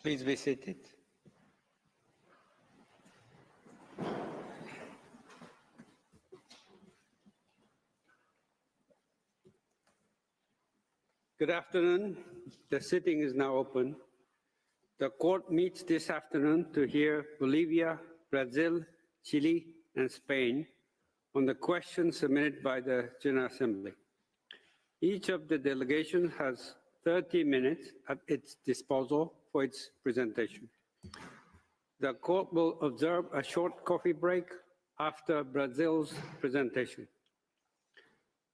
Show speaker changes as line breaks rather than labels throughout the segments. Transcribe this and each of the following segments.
Please be seated. Good afternoon. The sitting is now open. The court meets this afternoon to hear Bolivia, Brazil, Chile, and Spain on the questions submitted by the General Assembly. Each of the delegations has 30 minutes at its disposal for its presentation. The court will observe a short coffee break after Brazil's presentation.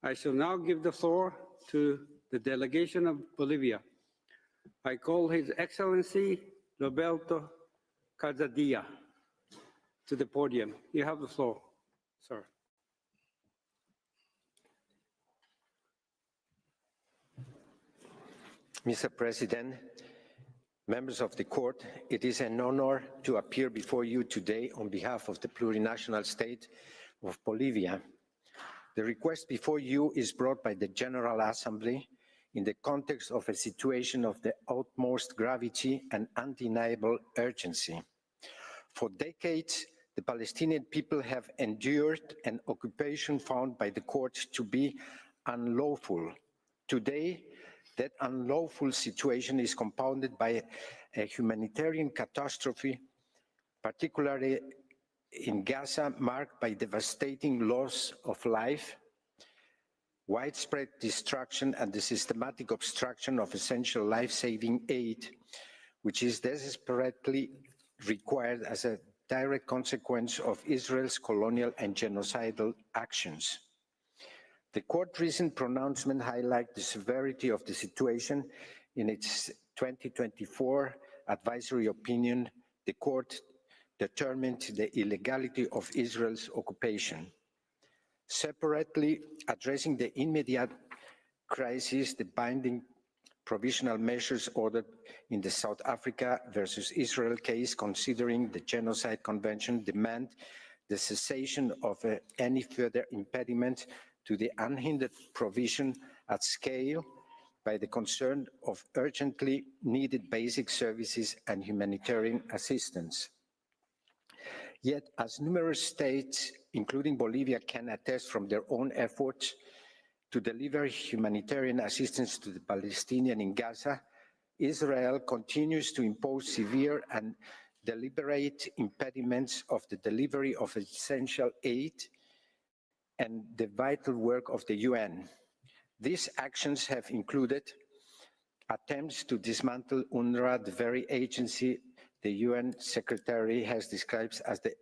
I shall now give the floor to the delegation of Bolivia. I call His Excellency Roberto Calzadilla to the podium. You have the floor, sir.
Mr. President, members of the court, it is an honor to appear before you today on behalf of the plurinational state of Bolivia. The request before you is brought by the General Assembly in the context of a situation of the utmost gravity and undeniable urgency. For decades, the Palestinian people have endured an occupation found by the court to be unlawful. Today, that unlawful situation is compounded by a humanitarian catastrophe, particularly in Gaza, marked by devastating loss of life, widespread destruction, and the systematic obstruction of essential life-saving aid, which is desperately required as a direct consequence of Israel's colonial and genocidal actions. The court's recent pronouncement highlights the severity of the situation. In its 2024 advisory opinion, the court determined the illegality of Israel's occupation. Separately, addressing the immediate crisis, the binding provisional measures ordered in the South Africa versus Israel case, considering the Genocide Convention, demand the cessation of any further impediment to the unhindered provision at scale by the concern of urgently needed basic services and humanitarian assistance. Yet, as numerous states, including Bolivia, can attest from their own efforts to deliver humanitarian assistance to the Palestinians in Gaza, Israel continues to impose severe and deliberate impediments of the delivery of essential aid and the vital work of the UN. These actions have included attempts to dismantle UNRWA, the very agency the UN Secretary has described as the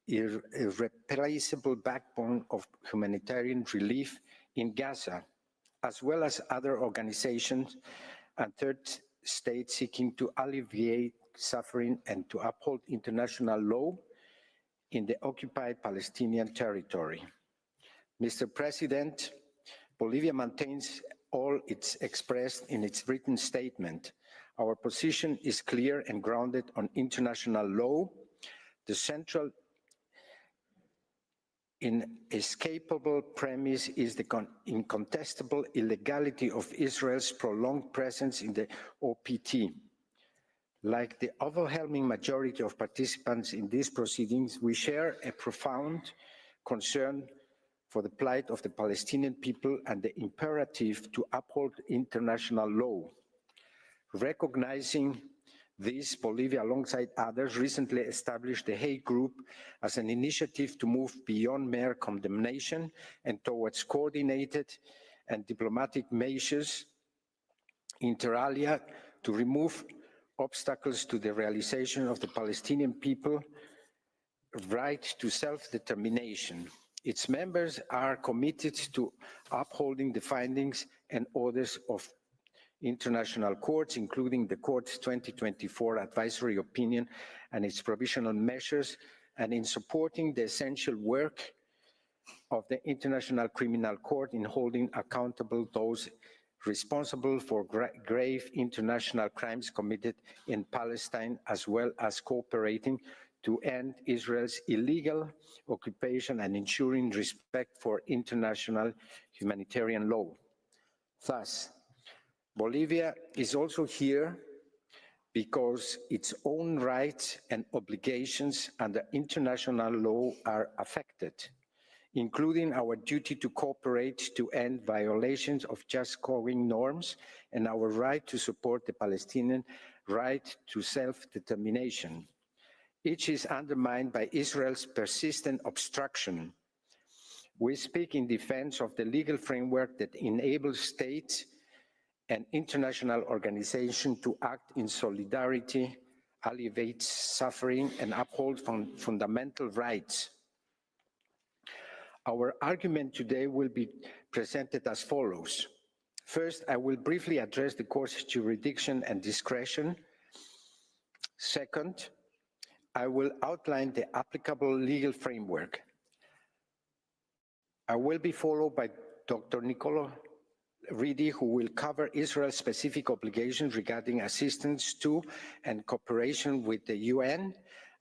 irreplaceable backbone of humanitarian relief in Gaza, as well as other organizations and third states seeking to alleviate suffering and to uphold international law in the occupied Palestinian territory. Mr. President, Bolivia maintains all it's expressed in its written statement. Our position is clear and grounded on international law. The central inescapable premise is the incontestable illegality of Israel's prolonged presence in the OPT. Like the overwhelming majority of participants in these proceedings, we share a profound concern for the plight of the Palestinian people and the imperative to uphold international law. Recognizing this, Bolivia, alongside others, recently established the Hague Group as an initiative to move beyond mere condemnation and towards coordinated and diplomatic measures, inter alia, to remove obstacles to the realization of the Palestinian people's right to self-determination. Its members are committed to upholding the findings and orders of international courts, including the court's 2024 advisory opinion and its provisional measures, and in supporting the essential work of the International Criminal Court in holding accountable those responsible for grave international crimes committed in Palestine, as well as cooperating to end Israel's illegal occupation and ensuring respect for international humanitarian law. Thus, Bolivia is also here because its own rights and obligations under international law are affected, including our duty to cooperate to end violations of just going norms and our right to support the Palestinian right to self-determination. Each is undermined by Israel's persistent obstruction. We speak in defense of the legal framework that enables states and international organizations to act in solidarity, alleviate suffering, and uphold fundamental rights. Our argument today will be presented as follows. First, I will briefly address the court's jurisdiction and discretion. Second, I will outline the applicable legal framework. I will be followed by Dr. Nicola Reedy, who will cover Israel's specific obligations regarding assistance to and cooperation with the UN,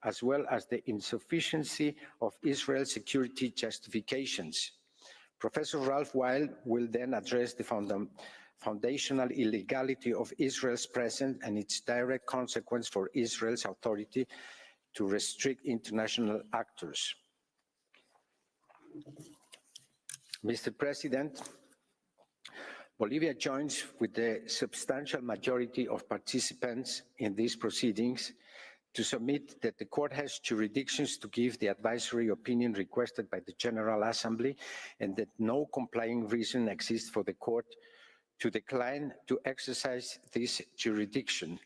as well as the insufficiency of Israel's security justifications. Professor Ralph Weil will then address the foundational illegality of Israel's presence and its direct consequence for Israel's authority to restrict international actors. Mr. President, Bolivia joins with the substantial majority of participants in these proceedings to submit that the court has jurisdictions to give the advisory opinion requested by the General Assembly and that no complying reason exists for the court to decline to exercise this jurisdiction.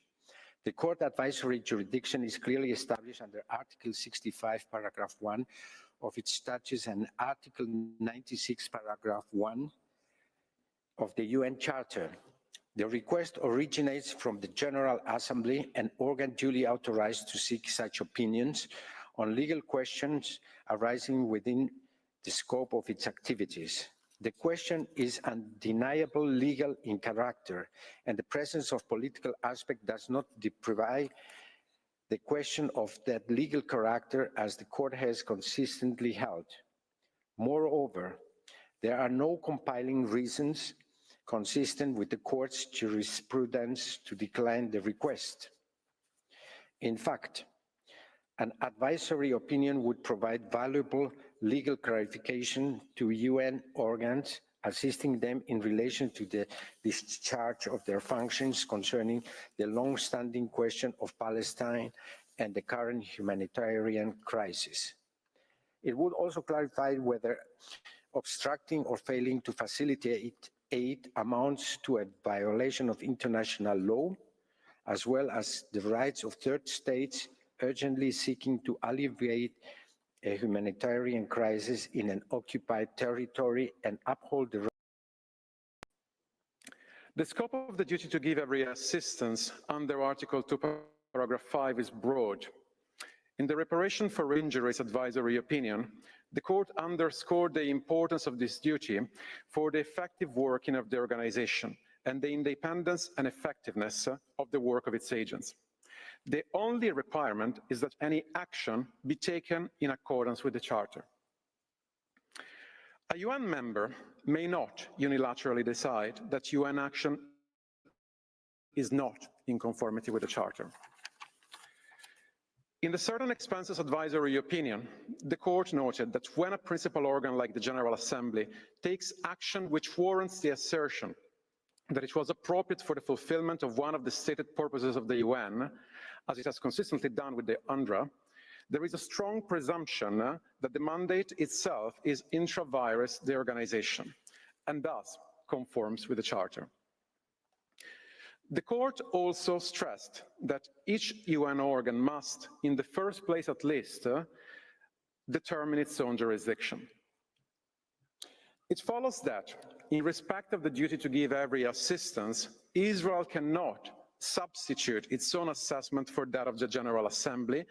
The court advisory jurisdiction is clearly established under Article 65, paragraph 1 of its statutes and Article 96, paragraph 1 of the UN Charter. The request originates from the General Assembly, an organ duly authorized to seek such opinions on legal questions arising within the scope of its activities. The question is undeniable legal in character, and the presence of political aspect does not deprive the question of that legal character, as the court has consistently held. Moreover, there are no compelling reasons consistent with the court's jurisprudence to decline the request. In fact, an advisory opinion would provide valuable legal clarification to UN organs, assisting them in relation to the discharge of their functions concerning the long-standing question of Palestine and the current humanitarian crisis. It would also clarify whether obstructing or failing to facilitate aid amounts to a violation of international law, as well as the rights of third states urgently seeking to alleviate a humanitarian crisis in an occupied territory and uphold the.
The scope of the duty to give every assistance under Article 2, paragraph 5 is broad. In the Reparation for Injuries advisory opinion, the court underscored the importance of this duty for the effective working of the organization and the independence and effectiveness of the work of its agents. The only requirement is that any action be taken in accordance with the Charter. A UN member may not unilaterally decide that UN action is not in conformity with the Charter. In the Certain Expenses Advisory Opinion, the court noted that when a principal organ like the General Assembly takes action which warrants the assertion that it was appropriate for the fulfillment of one of the stated purposes of the UN, as it has consistently done with the UNRWA, there is a strong presumption that the mandate itself is intra-virus the organization, and thus conforms with the Charter. The court also stressed that each UN organ must, in the first place at least, determine its own jurisdiction. It follows that, in respect of the duty to give every assistance, Israel cannot substitute its own assessment for that of the General Assembly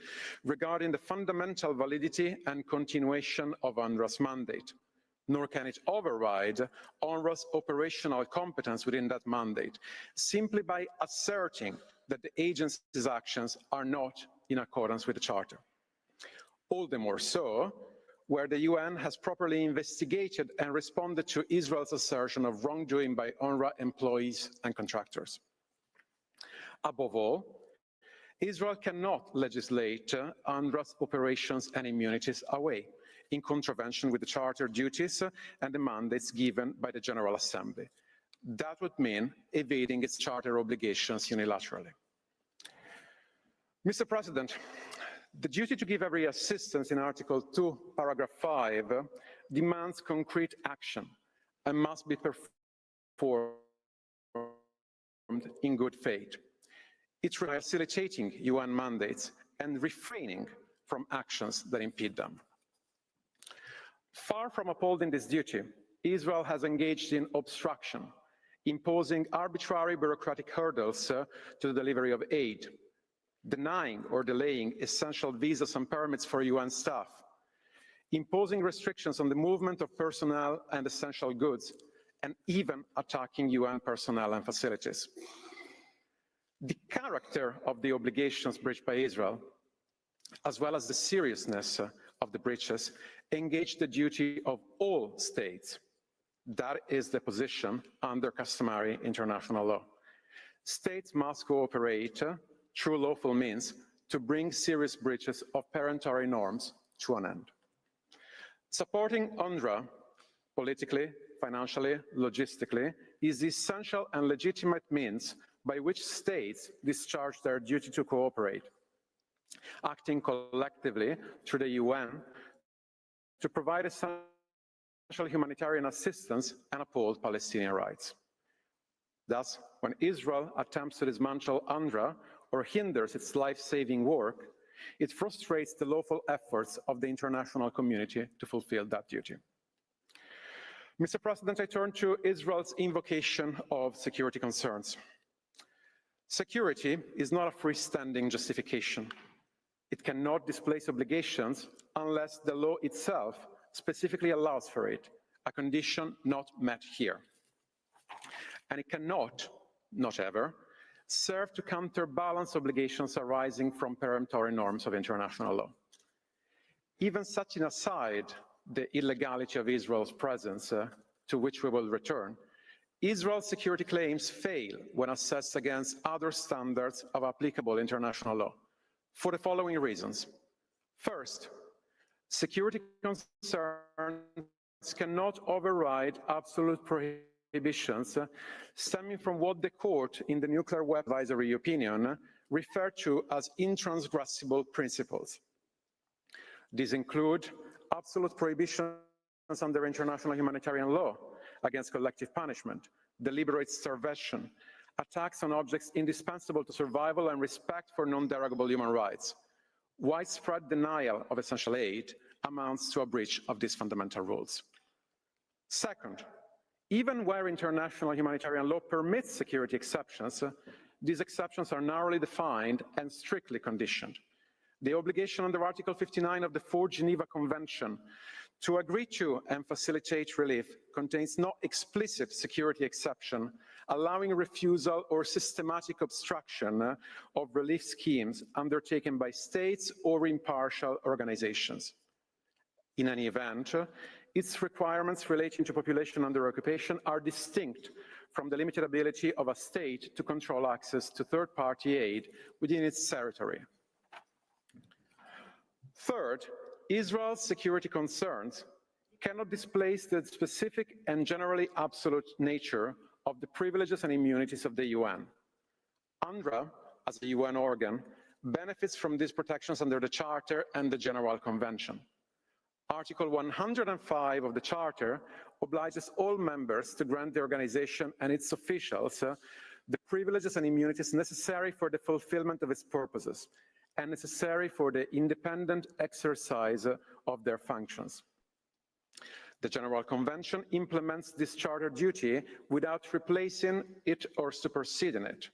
regarding the fundamental validity and continuation of UNRWA's mandate, nor can it override UNRWA's operational competence within that mandate, simply by asserting that the agency's actions are not in accordance with the Charter. All the more so, where the UN has properly investigated and responded to Israel's assertion of wrongdoing by UNRWA employees and contractors. Above all, Israel cannot legislate UNRWA's operations and immunities away, in contravention with the Charter duties and the mandates given by the General Assembly. That would mean evading its Charter obligations unilaterally. Mr. President, the duty to give every assistance in Article 2, Paragraph 5 demands concrete action and must be performed in good faith. It requires facilitating UN mandates and refraining from actions that impede them. Far from upholding this duty, Israel has engaged in obstruction, imposing arbitrary bureaucratic hurdles to the delivery of aid, denying or delaying essential visas and permits for UN staff, imposing restrictions on the movement of personnel and essential goods, and even attacking UN personnel and facilities. The character of the obligations breached by Israel, as well as the seriousness of the breaches, engage the duty of all states. That is the position under customary international law. States must cooperate through lawful means to bring serious breaches of peremptory norms to an end. Supporting UNRWA politically, financially, logistically is the essential and legitimate means by which states discharge their duty to cooperate, acting collectively through the UN to provide essential humanitarian assistance and uphold Palestinian rights. Thus, when Israel attempts to dismantle UNRWA or hinders its life-saving work, it frustrates the lawful efforts of the international community to fulfill that duty. Mr. President, I turn to Israel's invocation of security concerns. Security is not a freestanding justification. It cannot displace obligations unless the law itself specifically allows for it, a condition not met here. And it cannot, not ever, serve to counterbalance obligations arising from peremptory norms of international law. Even setting aside the illegality of Israel's presence, to which we will return, Israel's security claims fail when assessed against other standards of applicable international law, for the following reasons. First, security concerns cannot override absolute prohibitions stemming from what the court in the Nuclear Weapons Advisory opinion referred to as intransgressible principles. These include absolute prohibitions under international humanitarian law against collective punishment, deliberate starvation, attacks on objects indispensable to survival and respect for non-derogable human rights. Widespread denial of essential aid amounts to a breach of these fundamental rules. Second, even where international humanitarian law permits security exceptions, these exceptions are narrowly defined and strictly conditioned. The obligation under Article 59 of the Fourth Geneva Convention to agree to and facilitate relief contains no explicit security exception allowing refusal or systematic obstruction of relief schemes undertaken by states or impartial organizations. In any event, its requirements relating to population under occupation are distinct from the limited ability of a state to control access to third-party aid within its territory. Third, Israel's security concerns cannot displace the specific and generally absolute nature of the privileges and immunities of the UN. UNRWA, as a UN organ, benefits from these protections under the Charter and the General Convention. Article 105 of the Charter obliges all members to grant the organization and its officials the privileges and immunities necessary for the fulfillment of its purposes and necessary for the independent exercise of their functions. The General Convention implements this Charter duty without replacing it or superseding it.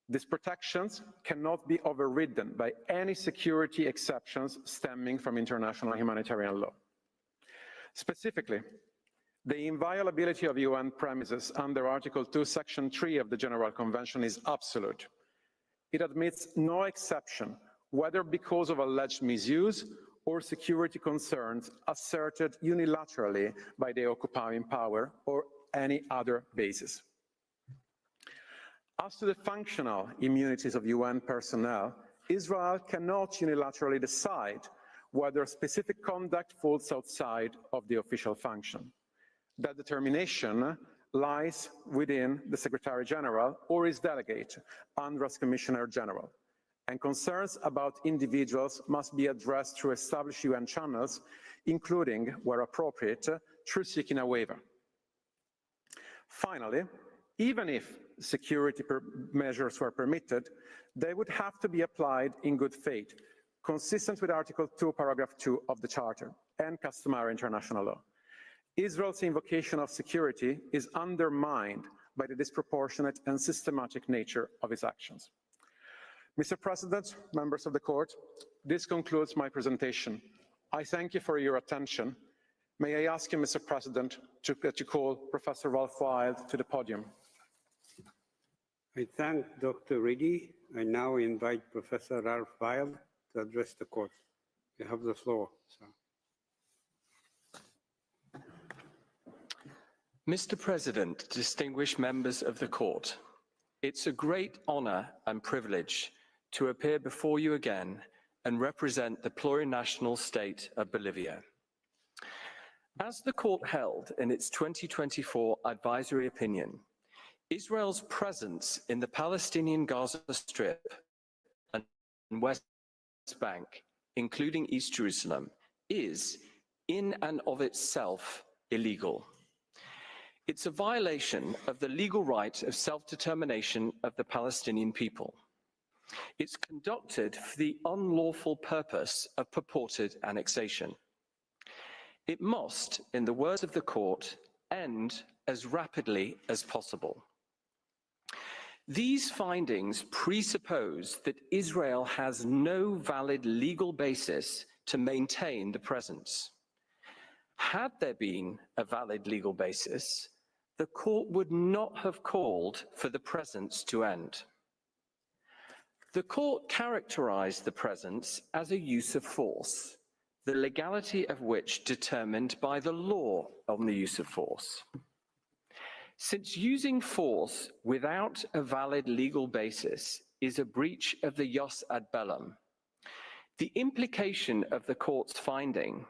These protections cannot be overridden by any security exceptions stemming from international humanitarian law. Specifically, the inviolability of UN premises under Article 2, Section 3 of the General Convention is absolute. It admits no exception, whether because of alleged misuse or security concerns asserted unilaterally by the occupying power or any other basis. As to the functional immunities of UN personnel, Israel cannot unilaterally decide whether specific conduct falls outside of the official function. That determination lies within the Secretary General or his delegate, UNRWA's Commissioner General, and concerns about individuals must be addressed through established UN channels, including, where appropriate, through seeking a waiver. Finally, even if security measures were permitted, they would have to be applied in good faith, consistent with Article 2, Paragraph 2 of the Charter and customary international law. Israel's invocation of security is undermined by the disproportionate and systematic nature of its actions. Mr. President, members of the court, this concludes my presentation. I thank you for your attention. May I ask you, Mr. President, to call Professor Ralph Wild to the podium.
I thank Dr. Reedy. I now invite Professor Ralph Wild to address the court. You have the floor, sir.
Mr. President, distinguished members of the court, it's a great honor and privilege to appear before you again and represent the plurinational state of Bolivia. As the court held in its 2024 advisory opinion, Israel's presence in the Palestinian Gaza Strip and West Bank, including East Jerusalem, is in and of itself illegal. It's a violation of the legal right of self-determination of the Palestinian people. It's conducted for the unlawful purpose of purported annexation. It must, in the words of the court, end as rapidly as possible. These findings presuppose that Israel has no valid legal basis to maintain the presence. Had there been a valid legal basis, the court would not have called for the presence to end. The court characterized the presence as a use of force, the legality of which determined by the law on the use of force. Since using force without a valid legal basis is a breach of the jus ad bellum, the implication of the court's finding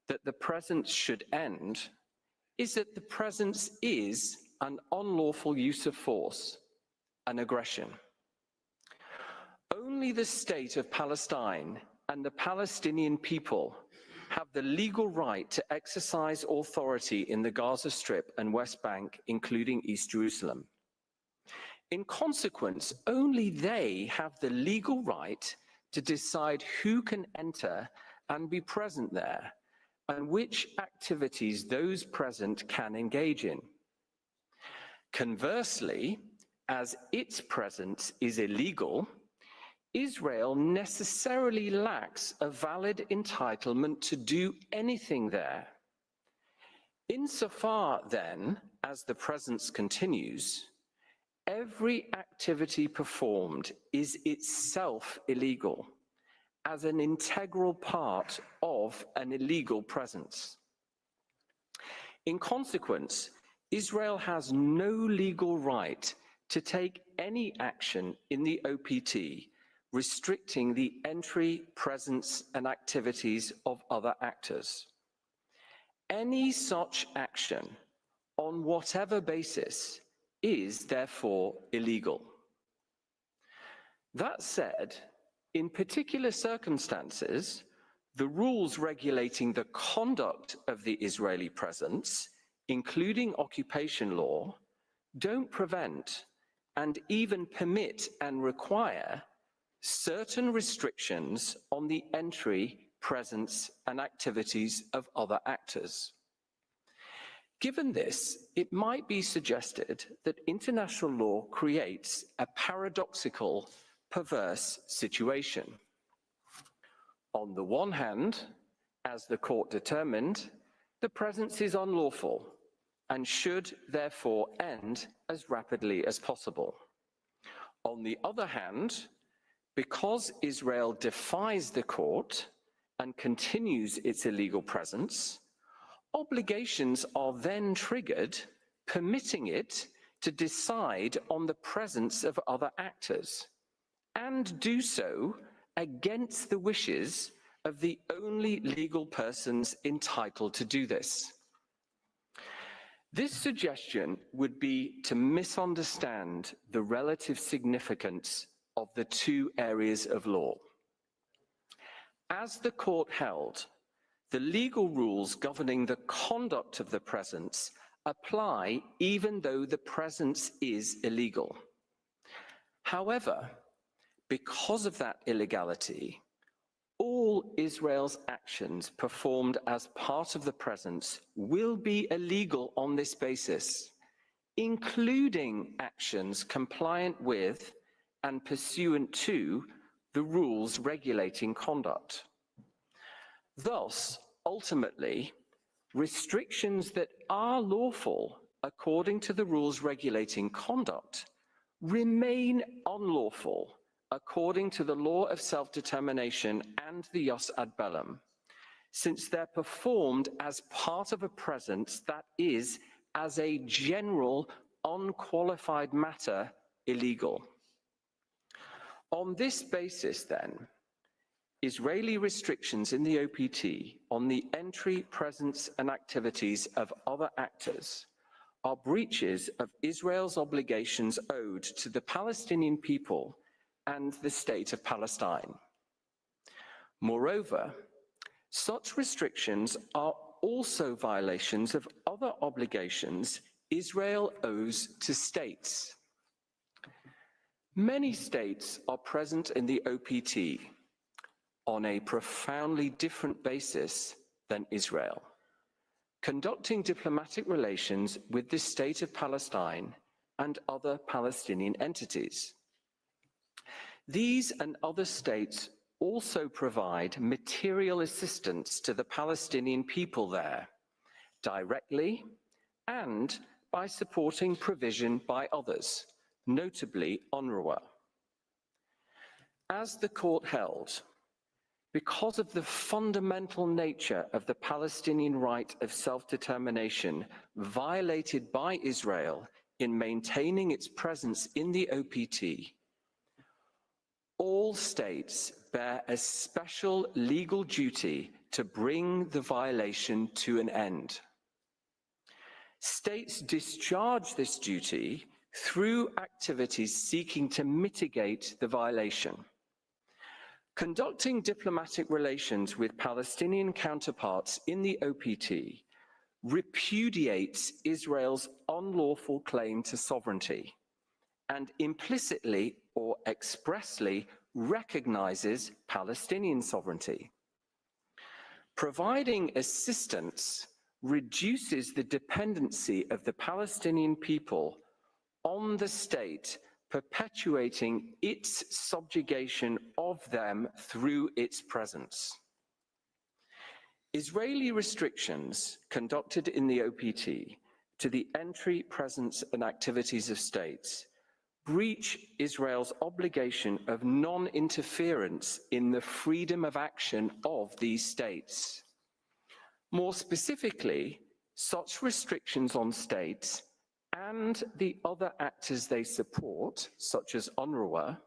that the presence should end is that the presence is an unlawful use of force, an aggression. Only the state of Palestine and the Palestinian people have the legal right to exercise authority in the Gaza Strip and West Bank, including East Jerusalem. In consequence, only they have the legal right to decide who can enter and be present there, and which activities those present can engage in. Conversely, as its presence is illegal, Israel necessarily lacks a valid entitlement to do anything there. Insofar, then, as the presence continues, every activity performed is itself illegal, as an integral part of an illegal presence. In consequence, Israel has no legal right to take any action in the OPT restricting the entry, presence, and activities of other actors. Any such action, on whatever basis, is therefore illegal. That said, in particular circumstances, the rules regulating the conduct of the Israeli presence, including occupation law, don't prevent and even permit and require certain restrictions on the entry, presence, and activities of other actors. Given this, it might be suggested that international law creates a paradoxical, perverse situation. On the one hand, as the court determined, the presence is unlawful and should therefore end as rapidly as possible. On the other hand, because Israel defies the court and continues its illegal presence, obligations are then triggered, permitting it to decide on the presence of other actors, and do so against the wishes of the only legal persons entitled to do this. This suggestion would be to misunderstand the relative significance of the two areas of law. As the court held, the legal rules governing the conduct of the presence apply even though the presence is illegal. However, because of that illegality, all Israel's actions performed as part of the presence will be illegal on this basis, including actions compliant with and pursuant to the rules regulating conduct. Thus, ultimately, restrictions that are lawful according to the rules regulating conduct remain unlawful according to the law of self-determination and the jus ad bellum, since they're performed as part of a presence that is, as a general, unqualified matter, illegal. On this basis, then, Israeli restrictions in the OPT on the entry, presence, and activities of other actors are breaches of Israel's obligations owed to the Palestinian people and the state of Palestine. Moreover, such restrictions are also violations of other obligations Israel owes to states. Many states are present in the OPT on a profoundly different basis than Israel, conducting diplomatic relations with the state of Palestine and other Palestinian entities. These and other states also provide material assistance to the Palestinian people there, directly and by supporting provision by others, notably UNRWA. As the court held, because of the fundamental nature of the Palestinian right of self-determination violated by Israel in maintaining its presence in the OPT, all states bear a special legal duty to bring the violation to an end. States discharge this duty through activities seeking to mitigate the violation. Conducting diplomatic relations with Palestinian counterparts in the OPT repudiates Israel's unlawful claim to sovereignty and implicitly or expressly recognizes Palestinian sovereignty. Providing assistance reduces the dependency of the Palestinian people on the state, perpetuating its subjugation of them through its presence. Israeli restrictions conducted in the OPT to the entry, presence, and activities of states breach Israel's obligation of non-interference in the freedom of action of these states. More specifically, such restrictions on states and the other actors they support, such as UNRWA,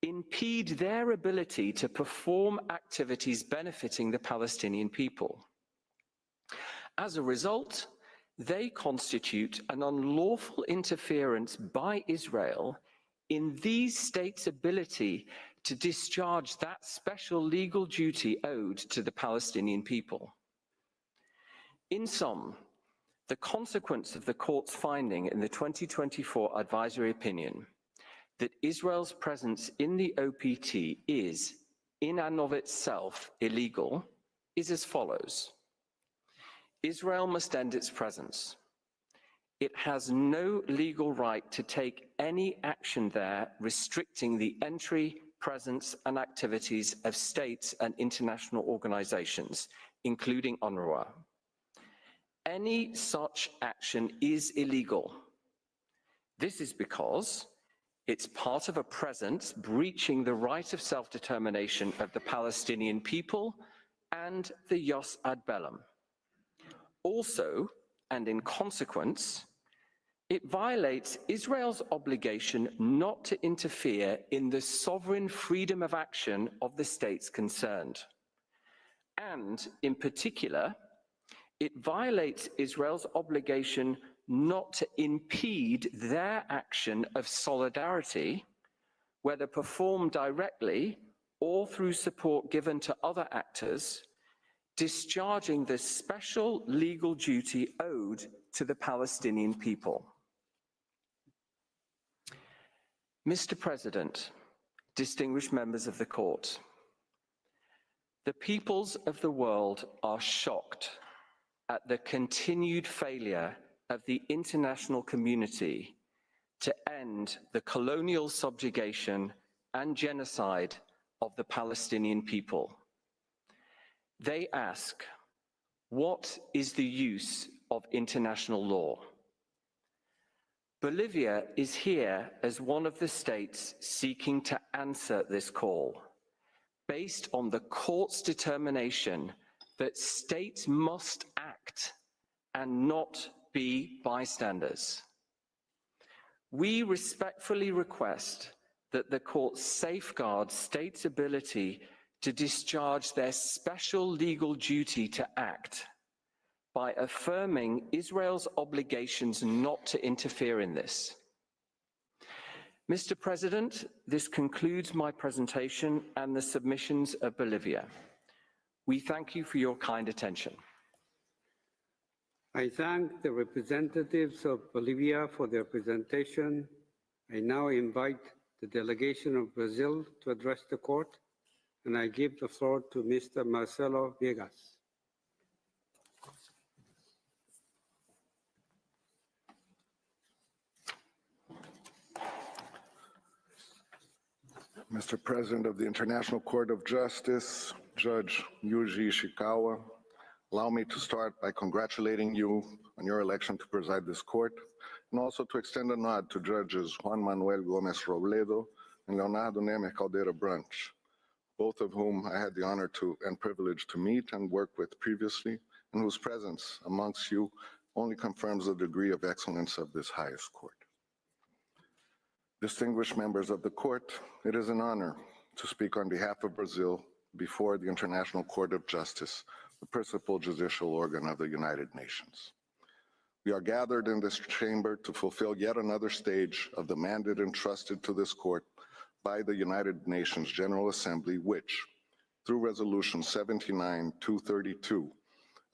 impede their ability to perform activities benefiting the Palestinian people. As a result, they constitute an unlawful interference by Israel in these states' ability to discharge that special legal duty owed to the Palestinian people. In sum, the consequence of the court's finding in the 2024 advisory opinion that Israel's presence in the OPT is, in and of itself, illegal, is as follows. Israel must end its presence. It has no legal right to take any action there restricting the entry, presence, and activities of states and international organizations, including UNRWA. Any such action is illegal. This is because it's part of a presence breaching the right of self-determination of the Palestinian people and the jus ad bellum. Also, and in consequence, It violates Israel's obligation not to interfere in the sovereign freedom of action of the states concerned. And in particular, it violates Israel's obligation not to impede their action of solidarity, whether performed directly or through support given to other actors, discharging the special legal duty owed to the Palestinian people. Mr. President, distinguished members of the court, the peoples of the world are shocked at the continued failure of the international community to end the colonial subjugation and genocide of the Palestinian people. They ask, what is the use of international law? Bolivia is here as one of the states seeking to answer this call, based on the court's determination that states must act and not be bystanders. We respectfully request that the court safeguard states' ability to discharge their special legal duty to act by affirming Israel's obligations not to interfere in this. Mr. President, this concludes my presentation and the submissions of Bolivia. We thank you for your kind attention.
I thank the representatives of Bolivia for their presentation. I now invite the delegation of Brazil to address the court, and I give the floor to Mr. Marcelo Viegas.
Mr. President of the International Court of Justice, Judge Yuji Ishikawa, allow me to start by congratulating you on your election to preside this court, and also to extend a nod to Judges Juan Manuel Gomez Robledo and Leonardo Nemes Caldeira Branch, both of whom I had the honor and privilege to meet and work with previously, and whose presence amongst you only confirms the degree of excellence of this highest court. Distinguished members of the court, it is an honor to speak on behalf of Brazil before the International Court of Justice, the principal judicial organ of the United Nations. We are gathered in this chamber to fulfill yet another stage of the mandate entrusted to this court by the United Nations General Assembly, which, through Resolution 79-232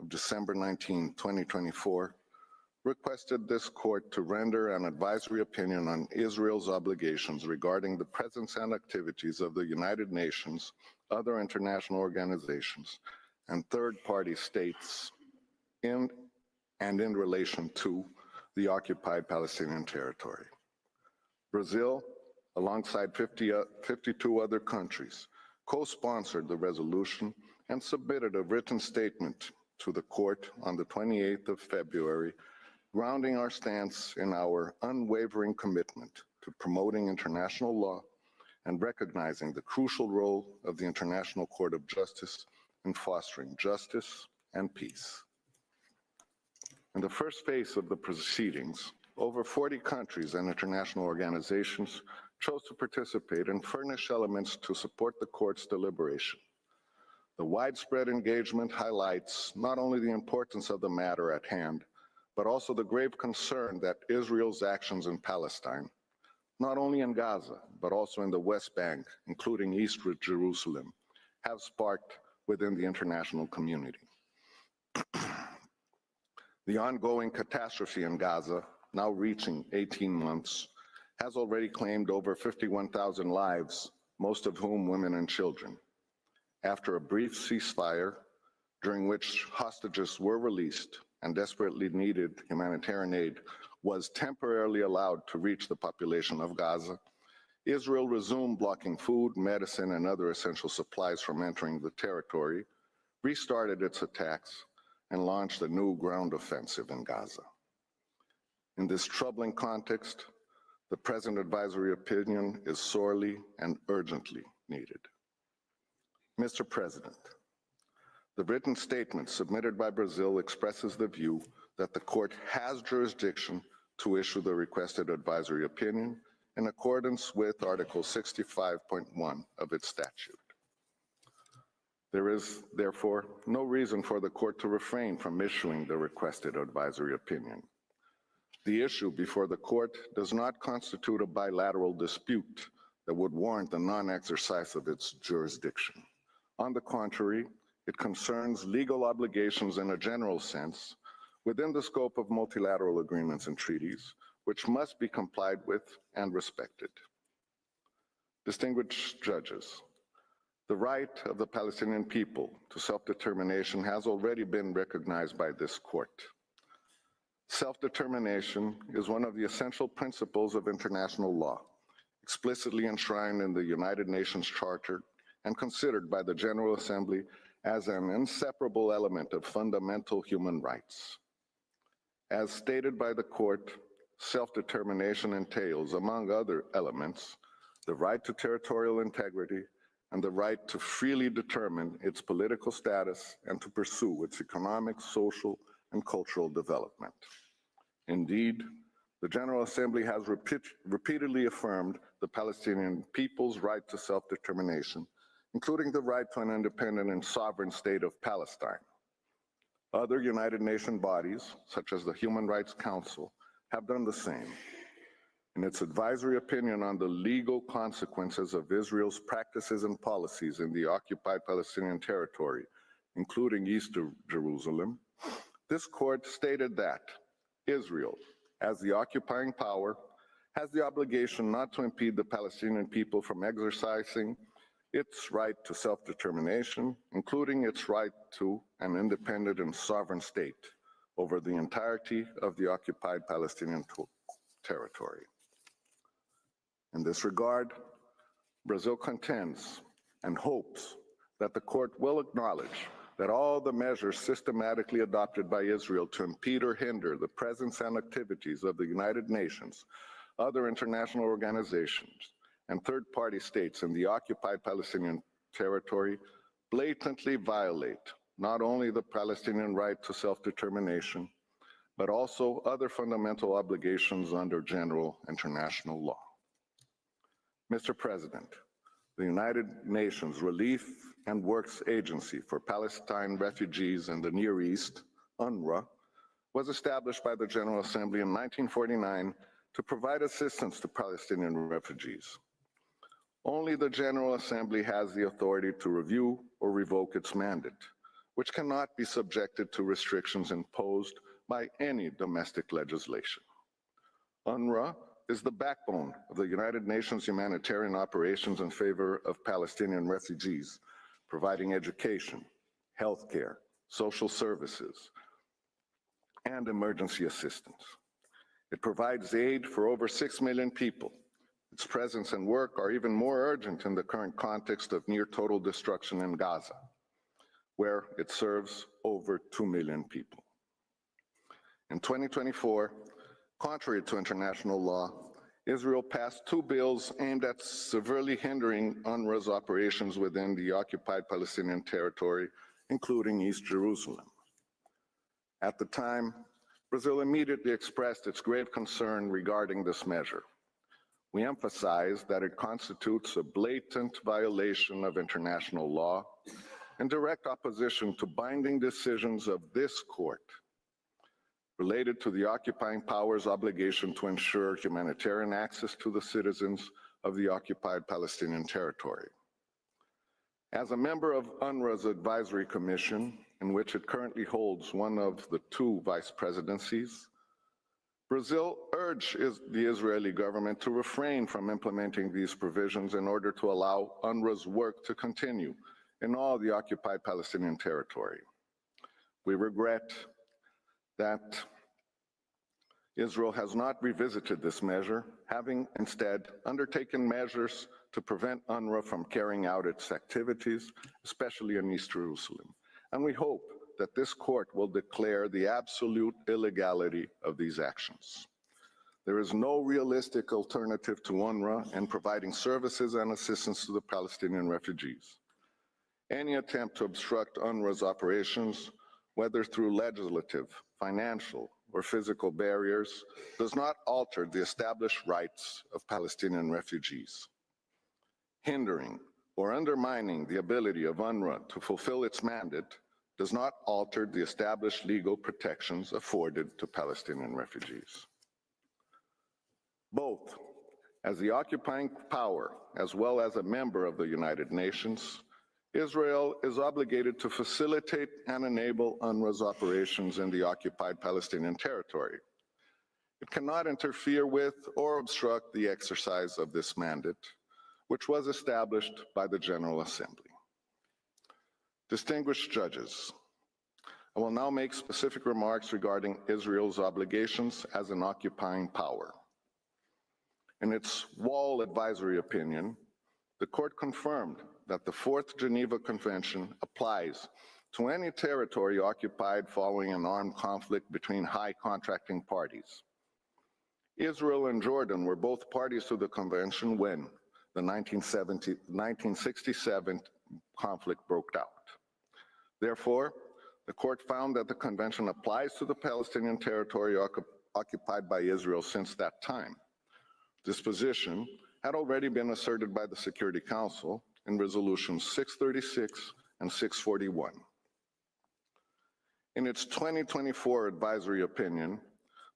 of December 19, 2024, requested this court to render an advisory opinion on Israel's obligations regarding the presence and activities of the United Nations, other international organizations, and third-party states in relation to the occupied Palestinian territory. Brazil, alongside 52 other countries, co-sponsored the resolution and submitted a written statement to the court on the 28th of February, grounding our stance in our unwavering commitment to promoting international law and recognizing the crucial role of the International Court of Justice in fostering justice and peace. In the first phase of the proceedings, over 40 countries and international organizations chose to participate and furnish elements to support the court's deliberation. The widespread engagement highlights not only the importance of the matter at hand, but also the grave concern that Israel's actions in Palestine, not only in Gaza, but also in the West Bank, including East Jerusalem, have sparked within the international community. The ongoing catastrophe in Gaza, now reaching 18 months, has already claimed over 51,000 lives, most of whom women and children. After a brief ceasefire, during which hostages were released and desperately needed humanitarian aid was temporarily allowed to reach the population of Gaza, Israel resumed blocking food, medicine, and other essential supplies from entering the territory, restarted its attacks, and launched a new ground offensive in Gaza. In this troubling context, the present advisory opinion is sorely and urgently needed. Mr. President, the written statement submitted by Brazil expresses the view that the court has jurisdiction to issue the requested advisory opinion in accordance with Article 65.1 of its statute. There is, therefore, no reason for the court to refrain from issuing the requested advisory opinion. The issue before the court does not constitute a bilateral dispute that would warrant the non-exercise of its jurisdiction. On the contrary, it concerns legal obligations in a general sense within the scope of multilateral agreements and treaties, which must be complied with and respected. Distinguished judges, the right of the Palestinian people to self-determination has already been recognized by this court. Self-determination is one of the essential principles of international law, explicitly enshrined in the United Nations Charter and considered by the General Assembly as an inseparable element of fundamental human rights. As stated by the court, self-determination entails, among other elements, the right to territorial integrity and the right to freely determine its political status and to pursue its economic, social, and cultural development. Indeed, the General Assembly has repeatedly affirmed the Palestinian people's right to self-determination, including the right to an independent and sovereign state of Palestine. Other United Nations bodies, such as the Human Rights Council, have done the same. In its advisory opinion on the legal consequences of Israel's practices and policies in the occupied Palestinian territory, including East Jerusalem, this court stated that Israel, as the occupying power, has the obligation not to impede the Palestinian people from exercising its right to self-determination, including its right to an independent and sovereign state over the entirety of the occupied Palestinian territory. In this regard, Brazil contends and hopes that the court will acknowledge that all the measures systematically adopted by Israel to impede or hinder the presence and activities of the United Nations, other international organizations, and third-party states in the occupied Palestinian territory blatantly violate not only the Palestinian right to self-determination, but also other fundamental obligations under general international law. Mr. President, the United Nations Relief and Works Agency for Palestine Refugees in the Near East, UNRWA, was established by the General Assembly in 1949 to provide assistance to Palestinian refugees. Only the General Assembly has the authority to review or revoke its mandate, which cannot be subjected to restrictions imposed by any domestic legislation. UNRWA is the backbone of the United Nations humanitarian operations in favor of Palestinian refugees, providing education, healthcare, social services, and emergency assistance. It provides aid for over 6 million people. Its presence and work are even more urgent in the current context of near total destruction in Gaza, where it serves over 2 million people. In 2024, contrary to international law, Israel passed 2 bills aimed at severely hindering UNRWA's operations within the occupied Palestinian territory, including East Jerusalem. At the time, Brazil immediately expressed its grave concern regarding this measure. We emphasized that it constitutes a blatant violation of international law in direct opposition to binding decisions of this court related to the occupying power's obligation to ensure humanitarian access to the citizens of the occupied Palestinian territory. As a member of UNRWA's advisory commission, in which it currently holds one of the 2 vice presidencies, Brazil urged the Israeli government to refrain from implementing these provisions in order to allow UNRWA's work to continue in all the occupied Palestinian territory. We regret that Israel has not revisited this measure, having instead undertaken measures to prevent UNRWA from carrying out its activities, especially in East Jerusalem. And we hope that this court will declare the absolute illegality of these actions. There is no realistic alternative to UNRWA in providing services and assistance to the Palestinian refugees. Any attempt to obstruct UNRWA's operations, whether through legislative, financial, or physical barriers does not alter the established rights of Palestinian refugees. Hindering or undermining the ability of UNRWA to fulfill its mandate does not alter the established legal protections afforded to Palestinian refugees. Both as the occupying power as well as a member of the United Nations, Israel is obligated to facilitate and enable UNRWA's operations in the occupied Palestinian territory. It cannot interfere with or obstruct the exercise of this mandate, which was established by the General Assembly. Distinguished judges, I will now make specific remarks regarding Israel's obligations as an occupying power. In its Wall advisory opinion, the court confirmed that the Fourth Geneva Convention applies to any territory occupied following an armed conflict between high contracting parties. Israel and Jordan were both parties to the convention when the 1967 conflict broke out. Therefore, the court found that the convention applies to the Palestinian territory occupied by Israel since that time. This position had already been asserted by the Security Council in Resolutions 636 and 641. In its 2024 advisory opinion,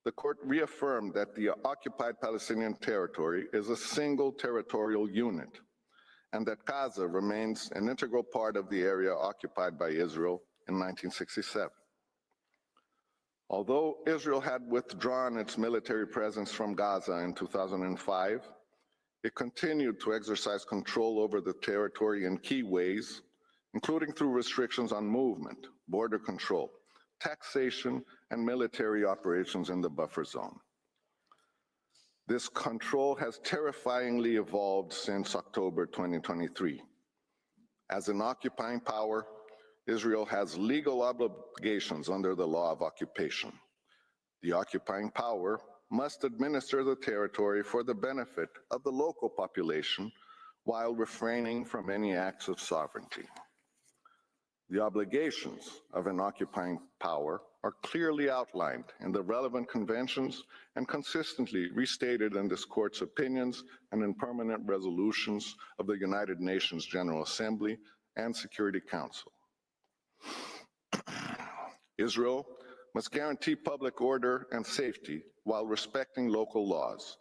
the court reaffirmed that the occupied Palestinian territory is a single territorial unit and that Gaza remains an integral part of the area occupied by Israel in 1967. Although Israel had withdrawn its military presence from Gaza in 2005, it continued to exercise control over the territory in key ways, including through restrictions on movement, border control, taxation, and military operations in the buffer zone. This control has terrifyingly evolved since October 2023. As an occupying power, Israel has legal obligations under the law of occupation. The occupying power must administer the territory for the benefit of the local population while refraining from any acts of sovereignty. The obligations of an occupying power are clearly outlined in the relevant conventions and consistently restated in this court's opinions and in permanent resolutions of the United Nations General Assembly and Security Council. Israel must guarantee public order and safety while respecting local laws.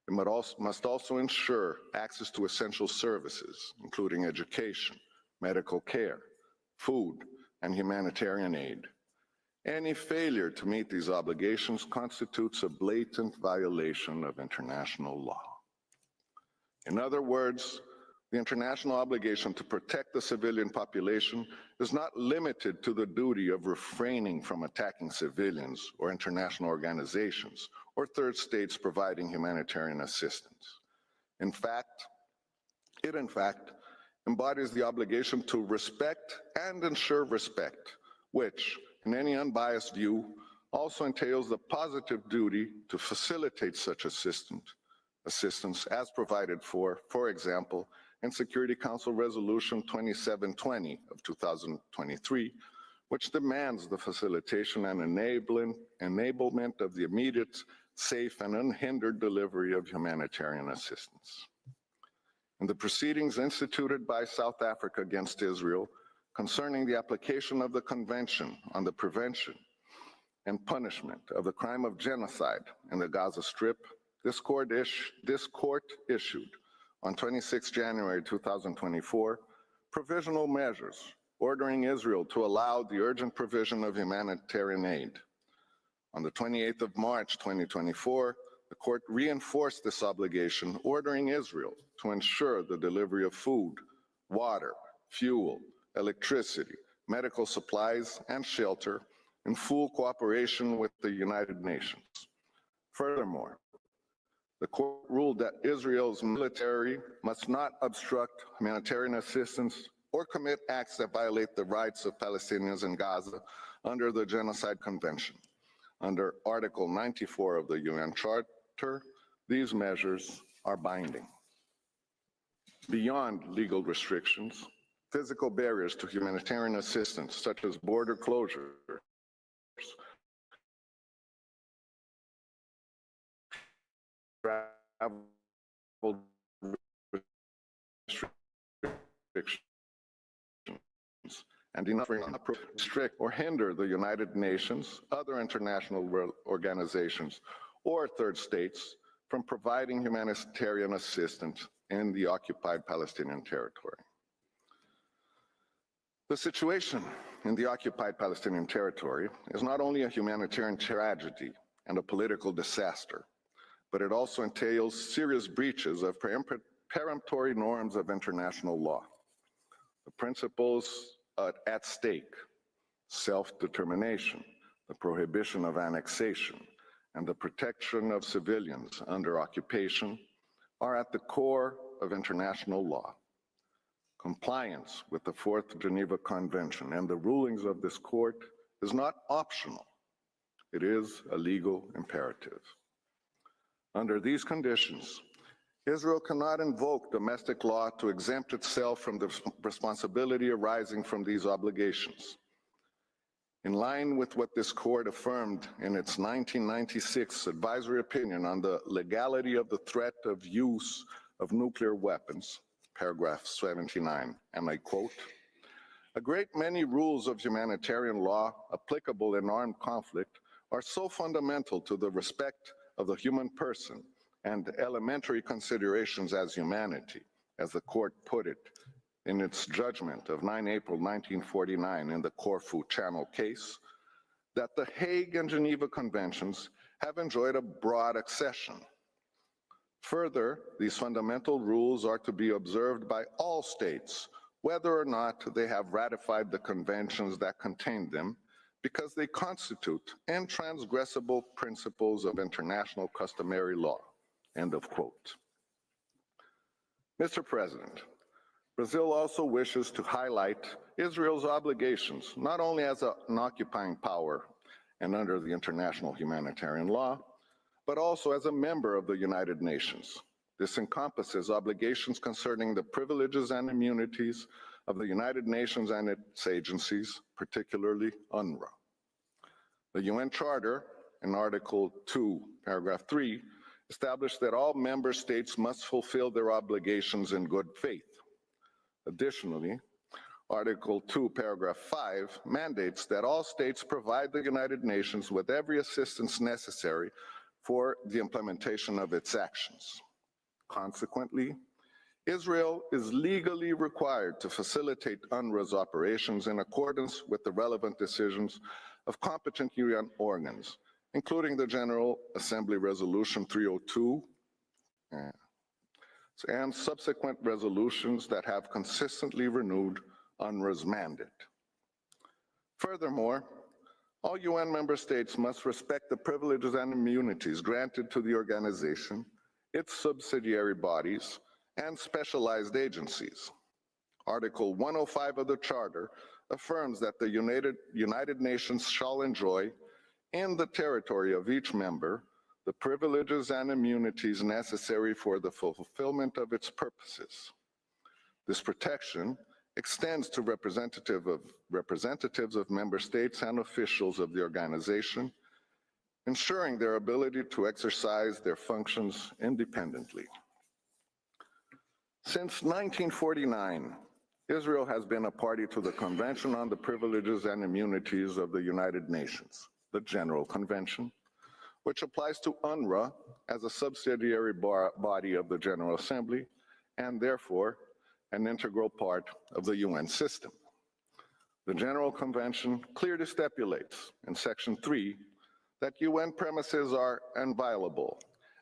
It must also ensure access to essential services, including education, medical care, food, and humanitarian aid. Any failure to meet these obligations constitutes a blatant violation of international law. In other words, the international obligation to protect the civilian population is not limited to the duty of refraining from attacking civilians or international organizations or third states providing humanitarian assistance. In fact, it embodies the obligation to respect and ensure respect, which, in any unbiased view, also entails the positive duty to facilitate such assistance as provided for example, in Security Council Resolution 2720 of 2023, which demands the facilitation and enablement of the immediate, safe, and unhindered delivery of humanitarian assistance. In the proceedings instituted by South Africa against Israel concerning the application of the Convention on the Prevention and Punishment of the Crime of Genocide in the Gaza Strip, this court issued on 26 January 2024, provisional measures ordering Israel to allow the urgent provision of humanitarian aid. On the 28th of March 2024, the court reinforced this obligation, ordering Israel to ensure the delivery of food, water, fuel, electricity, medical supplies, and shelter in full cooperation with the United Nations. Furthermore, the court ruled that Israel's military must not obstruct humanitarian assistance or commit acts that violate the rights of Palestinians in Gaza under the Genocide Convention. Under Article 94 of the UN Charter, these measures are binding. Beyond legal restrictions, physical barriers to humanitarian assistance, such as border closures, travel restrictions and enough restrict or hinder the United Nations, other international organizations, or third states from providing humanitarian assistance in the occupied Palestinian territory. The situation in the occupied Palestinian territory is not only a humanitarian tragedy and a political disaster, but it also entails serious breaches of peremptory norms of international law. The principles at stake, self-determination, the prohibition of annexation, and the protection of civilians under occupation are at the core of international law. Compliance with the Fourth Geneva Convention and the rulings of this court is not optional. It is a legal imperative. Under these conditions, Israel cannot invoke domestic law to exempt itself from the responsibility arising from these obligations. In line with what this court affirmed in its 1996 advisory opinion on the legality of the threat of use of nuclear weapons, paragraph 79, and I quote, "A great many rules of humanitarian law applicable in armed conflict are so fundamental to the respect of the human person and elementary considerations as humanity," as the court put it in its judgment of 9 April 1949 in the Corfu Channel case, that the Hague and Geneva Conventions have enjoyed a broad accession. Further, these fundamental rules are to be observed by all states, whether or not they have ratified the conventions that contain them, because they constitute intransgressible principles of international customary law. End of quote. Mr. President, Brazil also wishes to highlight Israel's obligations, not only as an occupying power and under the international humanitarian law, but also as a member of the United Nations. This encompasses obligations concerning the privileges and immunities of the United Nations and its agencies, particularly UNRWA. The UN Charter, in Article 2, Paragraph 3, established that all member states must fulfill their obligations in good faith. Additionally, Article 2, Paragraph 5 mandates that all states provide the United Nations with every assistance necessary for the implementation of its actions. Consequently, Israel is legally required to facilitate UNRWA's operations in accordance with the relevant decisions of competent UN organs, including the General Assembly Resolution 302 and subsequent resolutions that have consistently renewed UNRWA's mandate. Furthermore, all UN member states must respect the privileges and immunities granted to the organization, its subsidiary bodies, and specialized agencies. Article 105 of the Charter affirms that the United Nations shall enjoy, in the territory of each member, the privileges and immunities necessary for the fulfillment of its purposes. This protection extends to representatives of member states and officials of the organization, ensuring their ability to exercise their functions independently. Since 1949, Israel has been a party to the Convention on the Privileges and Immunities of the United Nations, the General Convention, which applies to UNRWA as a subsidiary body of the General Assembly and therefore an integral part of the UN system. The General Convention clearly stipulates in Section 3 that UN premises are inviolable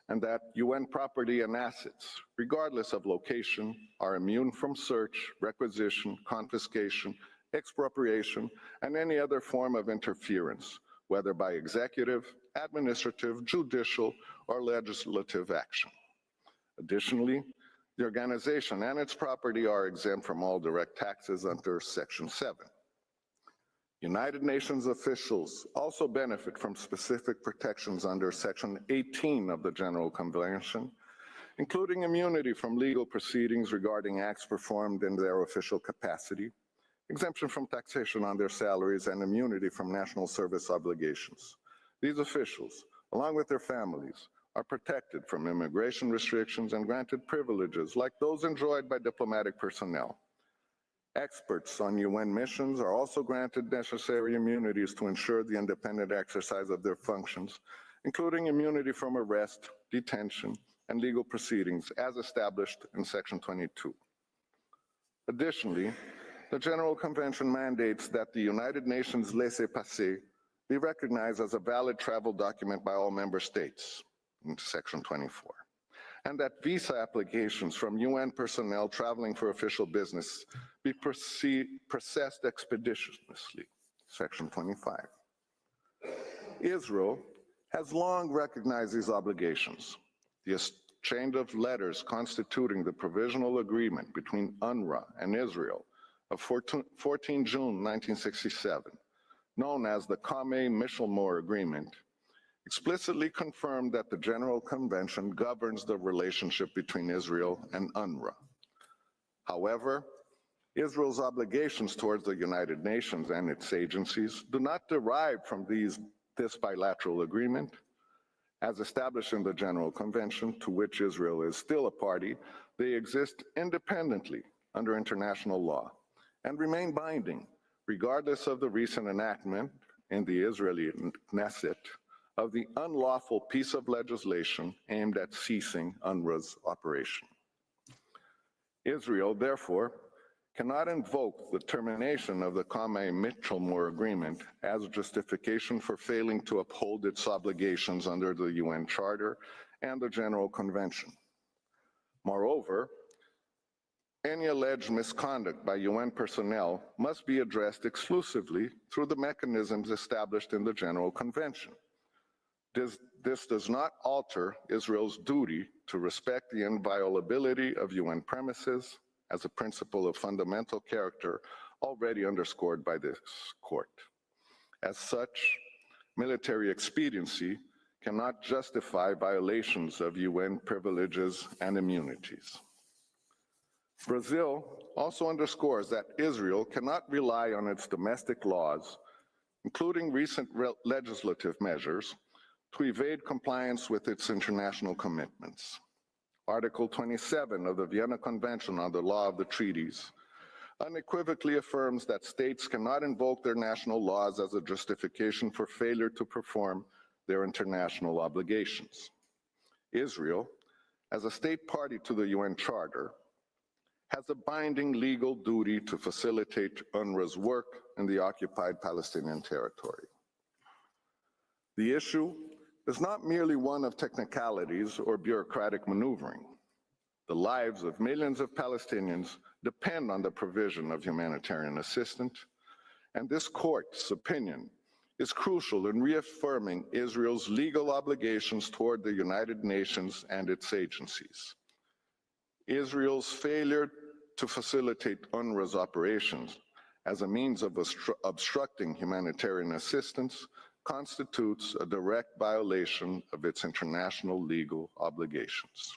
and that UN property and assets, regardless of location, are immune from search, requisition, confiscation, expropriation, and any other form of interference, whether by executive, administrative, judicial, or legislative action. Additionally, the organization and its property are exempt from all direct taxes under Section 7. United Nations officials also benefit from specific protections under Section 18 of the General Convention, including immunity from legal proceedings regarding acts performed in their official capacity, exemption from taxation on their salaries, and immunity from national service obligations. These officials, along with their families, are protected from immigration restrictions and granted privileges like those enjoyed by diplomatic personnel. Experts on UN missions are also granted necessary immunities to ensure the independent exercise of their functions, including immunity from arrest, detention, and legal proceedings as established in Section 22. Additionally, the General Convention mandates that the United Nations laissez-passer be recognized as a valid travel document by all member states in Section 24, and that visa applications from UN personnel traveling for official business be processed expeditiously, Section 25. Israel has long recognized these obligations. The exchange of letters constituting the provisional agreement between UNRWA and Israel of 14 June 1967, known as the Kame-Michelmore Agreement, explicitly confirmed that the General Convention governs the relationship between Israel and UNRWA. However, Israel's obligations towards the United Nations and its agencies do not derive from this bilateral agreement. As established in the General Convention, to which Israel is still a party, they exist independently under international law and remain binding, regardless of the recent enactment in the Israeli Knesset of the unlawful piece of legislation aimed at ceasing UNRWA's operation. Israel, therefore, cannot invoke the termination of the Kame-Michelmore Agreement as justification for failing to uphold its obligations under the UN Charter and the General Convention. Moreover, any alleged misconduct by UN personnel must be addressed exclusively through the mechanisms established in the General Convention. This does not alter Israel's duty to respect the inviolability of UN premises as a principle of fundamental character already underscored by this court. As such, military expediency cannot justify violations of UN privileges and immunities. Brazil also underscores that Israel cannot rely on its domestic laws, including recent legislative measures, to evade compliance with its international commitments. Article 27 of the Vienna Convention on the Law of the Treaties unequivocally affirms that states cannot invoke their national laws as a justification for failure to perform their international obligations. Israel, as a state party to the UN Charter, has a binding legal duty to facilitate UNRWA's work in the occupied Palestinian territory. The issue is not merely one of technicalities or bureaucratic maneuvering. The lives of millions of Palestinians depend on the provision of humanitarian assistance, and this court's opinion is crucial in reaffirming Israel's legal obligations toward the United Nations and its agencies. Israel's failure to facilitate UNRWA's operations as a means of obstructing humanitarian assistance constitutes a direct violation of its international legal obligations.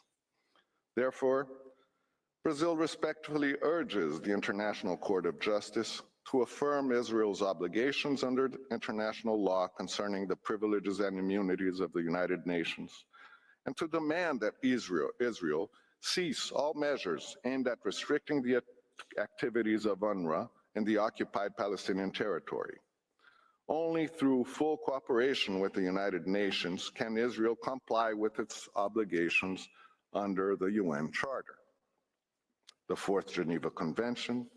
Therefore, Brazil respectfully urges the International Court of Justice to affirm Israel's obligations under international law concerning the privileges and immunities of the United Nations, and to demand that Israel cease all measures aimed at restricting the activities of UNRWA in the occupied Palestinian territory. Only through full cooperation with the United Nations can Israel comply with its obligations under the UN Charter, the Fourth Geneva Convention,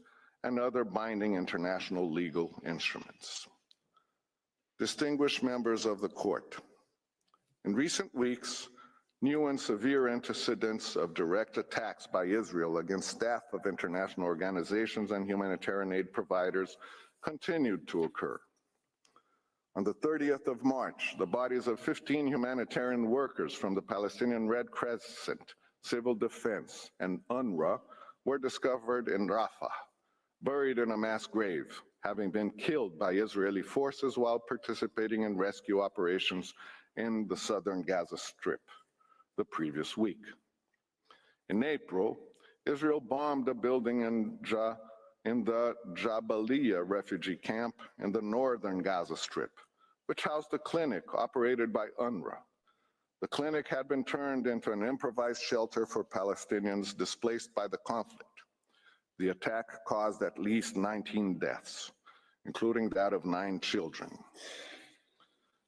and other binding international legal instruments. Distinguished members of the court, in recent weeks, new and severe incidents of direct attacks by Israel against staff of international organizations and humanitarian aid providers continued to occur. On the 30th of March, the bodies of 15 humanitarian workers from the Palestinian Red Crescent, Civil Defense, and UNRWA were discovered in Rafah, buried in a mass grave, having been killed by Israeli forces while participating in rescue operations in the southern Gaza Strip the previous week. In April, Israel bombed a building in the Jabalia refugee camp in the northern Gaza Strip, which housed a clinic operated by UNRWA. The clinic had been turned into an improvised shelter for Palestinians displaced by the conflict. The attack caused at least 19 deaths, including that of 9 children.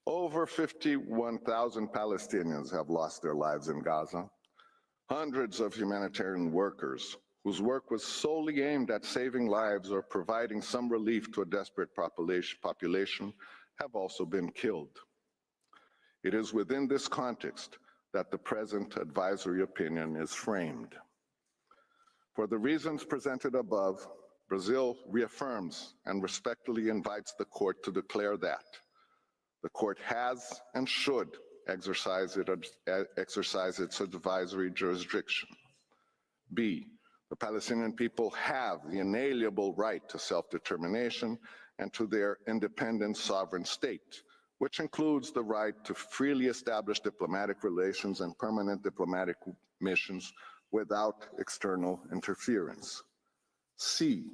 Over 51,000 Palestinians have lost their lives in Gaza. Hundreds of humanitarian workers whose work was solely aimed at saving lives or providing some relief to a desperate population have also been killed. It is within this context that the present advisory opinion is framed. For the reasons presented above, Brazil reaffirms and respectfully invites the court to declare that the court has and should exercise its advisory jurisdiction. B, the Palestinian people have the inalienable right to self-determination and to their independent sovereign state, which includes the right to freely establish diplomatic relations and permanent diplomatic missions without external interference. C,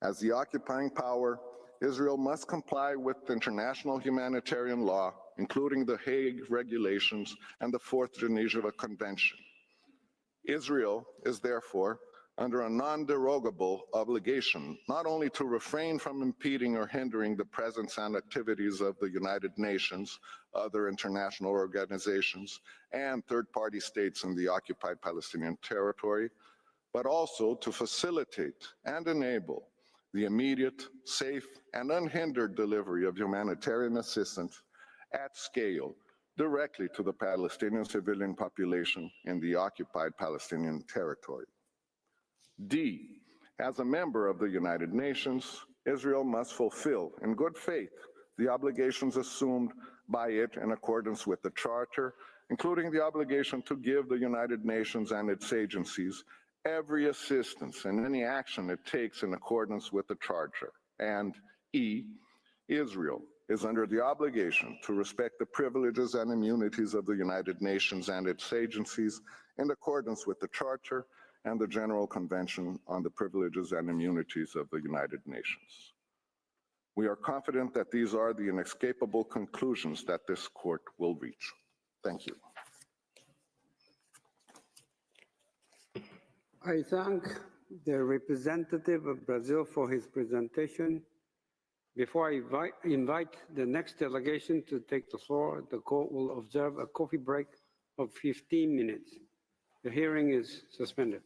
as the occupying power, Israel must comply with international humanitarian law, including the Hague regulations and the Fourth Geneva Convention. Israel is therefore under a non-derogable obligation not only to refrain from impeding or hindering the presence and activities of the United Nations, other international organizations, and third-party states in the occupied Palestinian territory, but also to facilitate and enable the immediate, safe, and unhindered delivery of humanitarian assistance at scale directly to the Palestinian civilian population in the occupied Palestinian territory. D, as a member of the United Nations, Israel must fulfill in good faith the obligations assumed by it in accordance with the Charter, including the obligation to give the United Nations and its agencies every assistance and any action it takes in accordance with the Charter. And E, Israel is under the obligation to respect the privileges and immunities of the United Nations and its agencies in accordance with the Charter and the General Convention on the Privileges and Immunities of the United Nations. We are confident that these are the inescapable conclusions that this court will reach. Thank you.
I thank the representative of Brazil for his presentation. Before I invite the next delegation to take the floor, the court will observe a coffee break of 15 minutes. The hearing is suspended.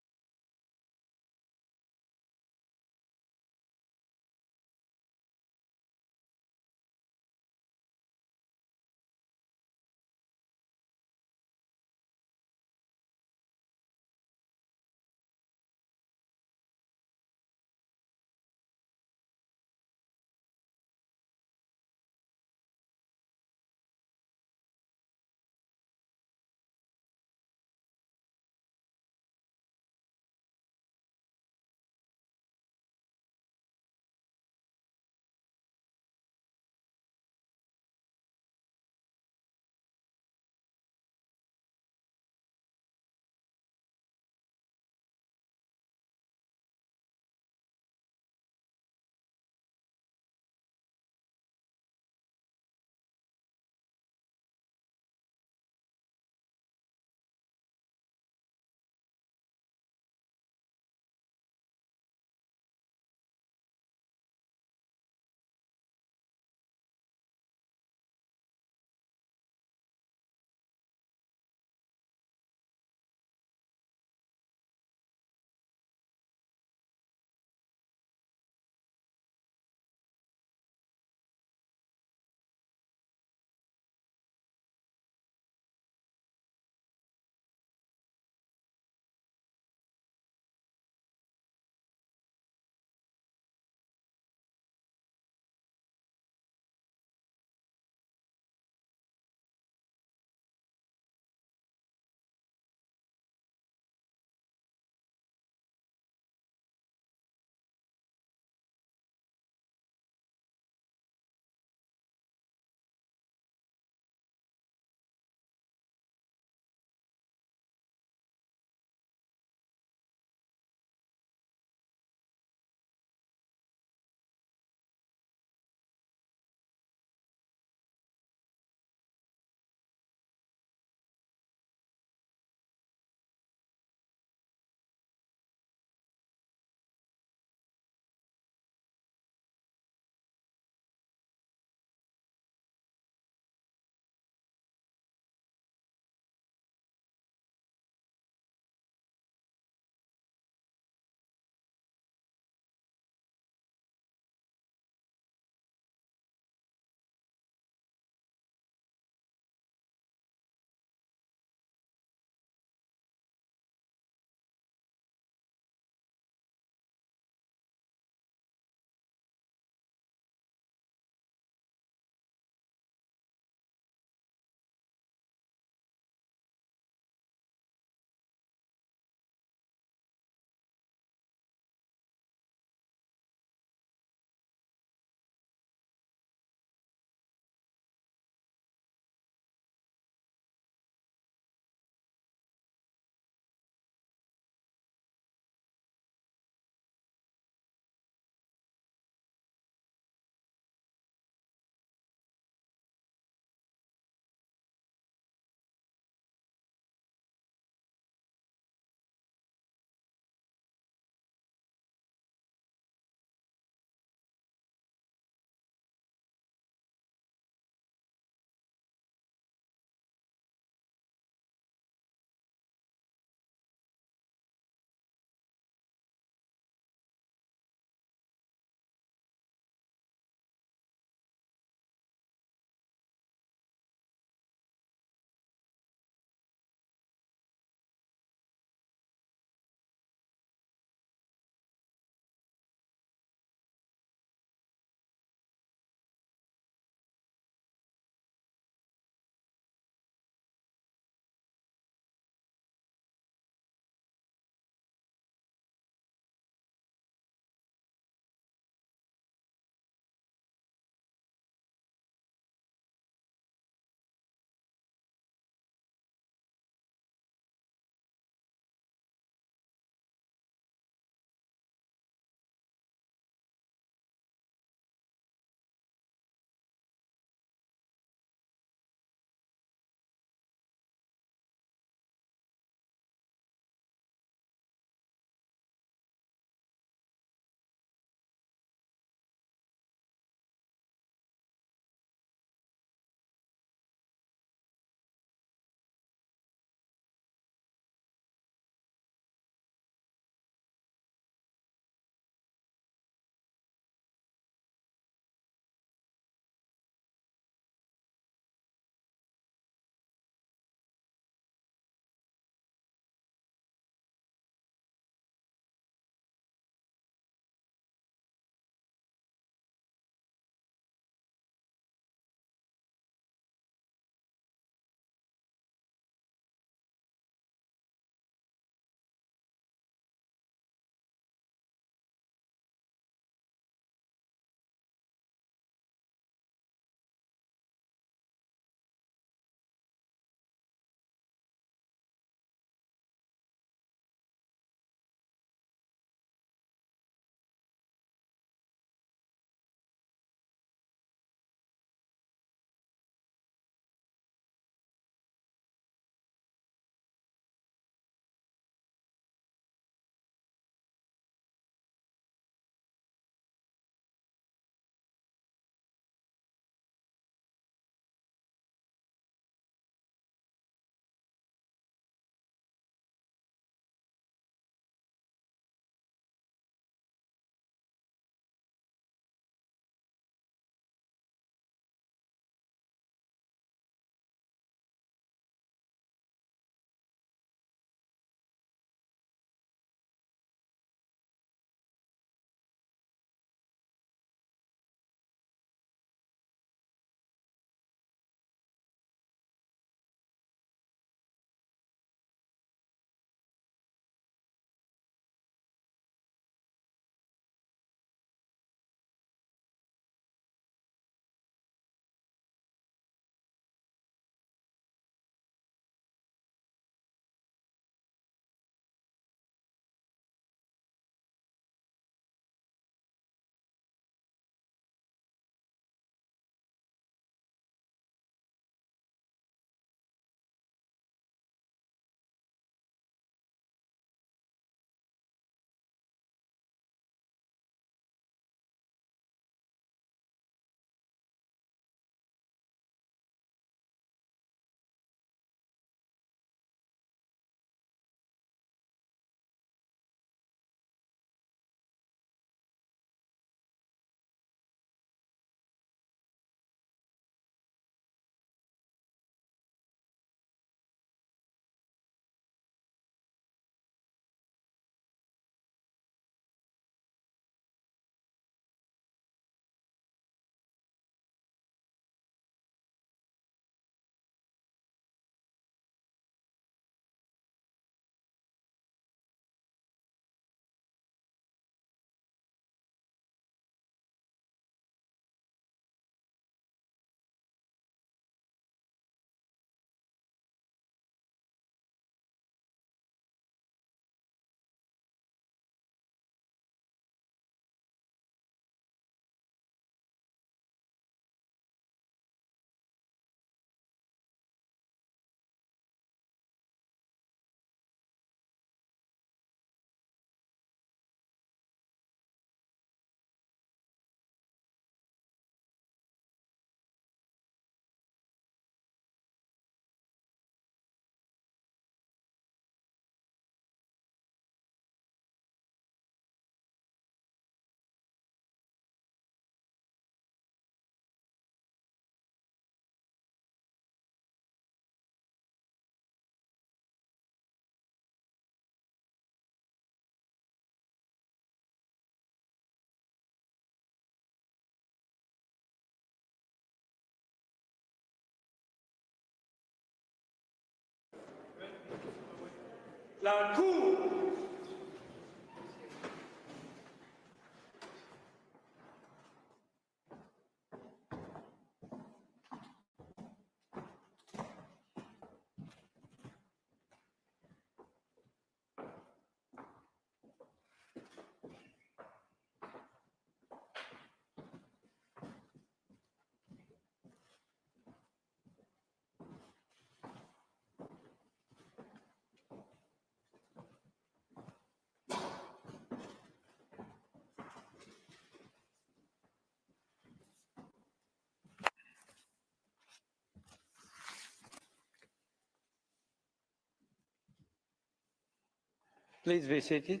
Please be seated.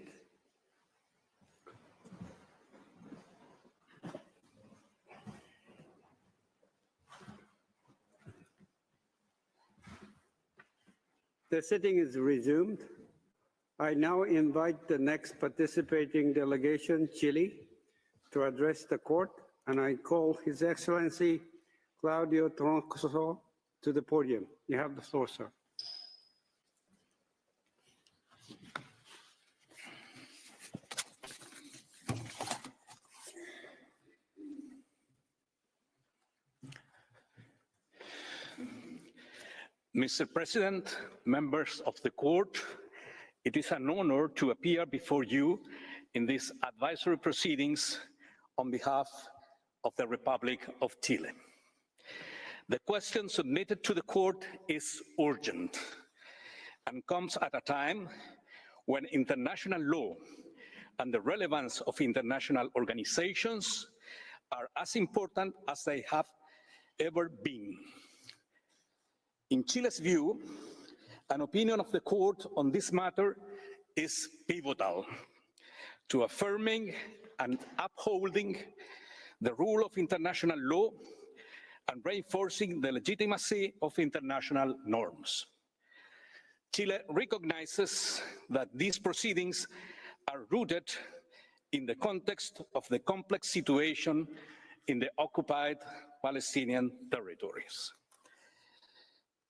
The sitting is resumed. I now invite the next participating delegation, Chile, to address the court, and I call His Excellency Claudio Troncoso to the podium. You have the floor, sir.
Mr. President, members of the court, it is an honor to appear before you in these advisory proceedings on behalf of the Republic of Chile. The question submitted to the court is urgent and comes at a time when international law and the relevance of international organizations are as important as they have ever been. In Chile's view, an opinion of the court on this matter is pivotal to affirming and upholding the rule of international law and reinforcing the legitimacy of international norms. Chile recognizes that these proceedings are rooted in the context of the complex situation in the occupied Palestinian territories.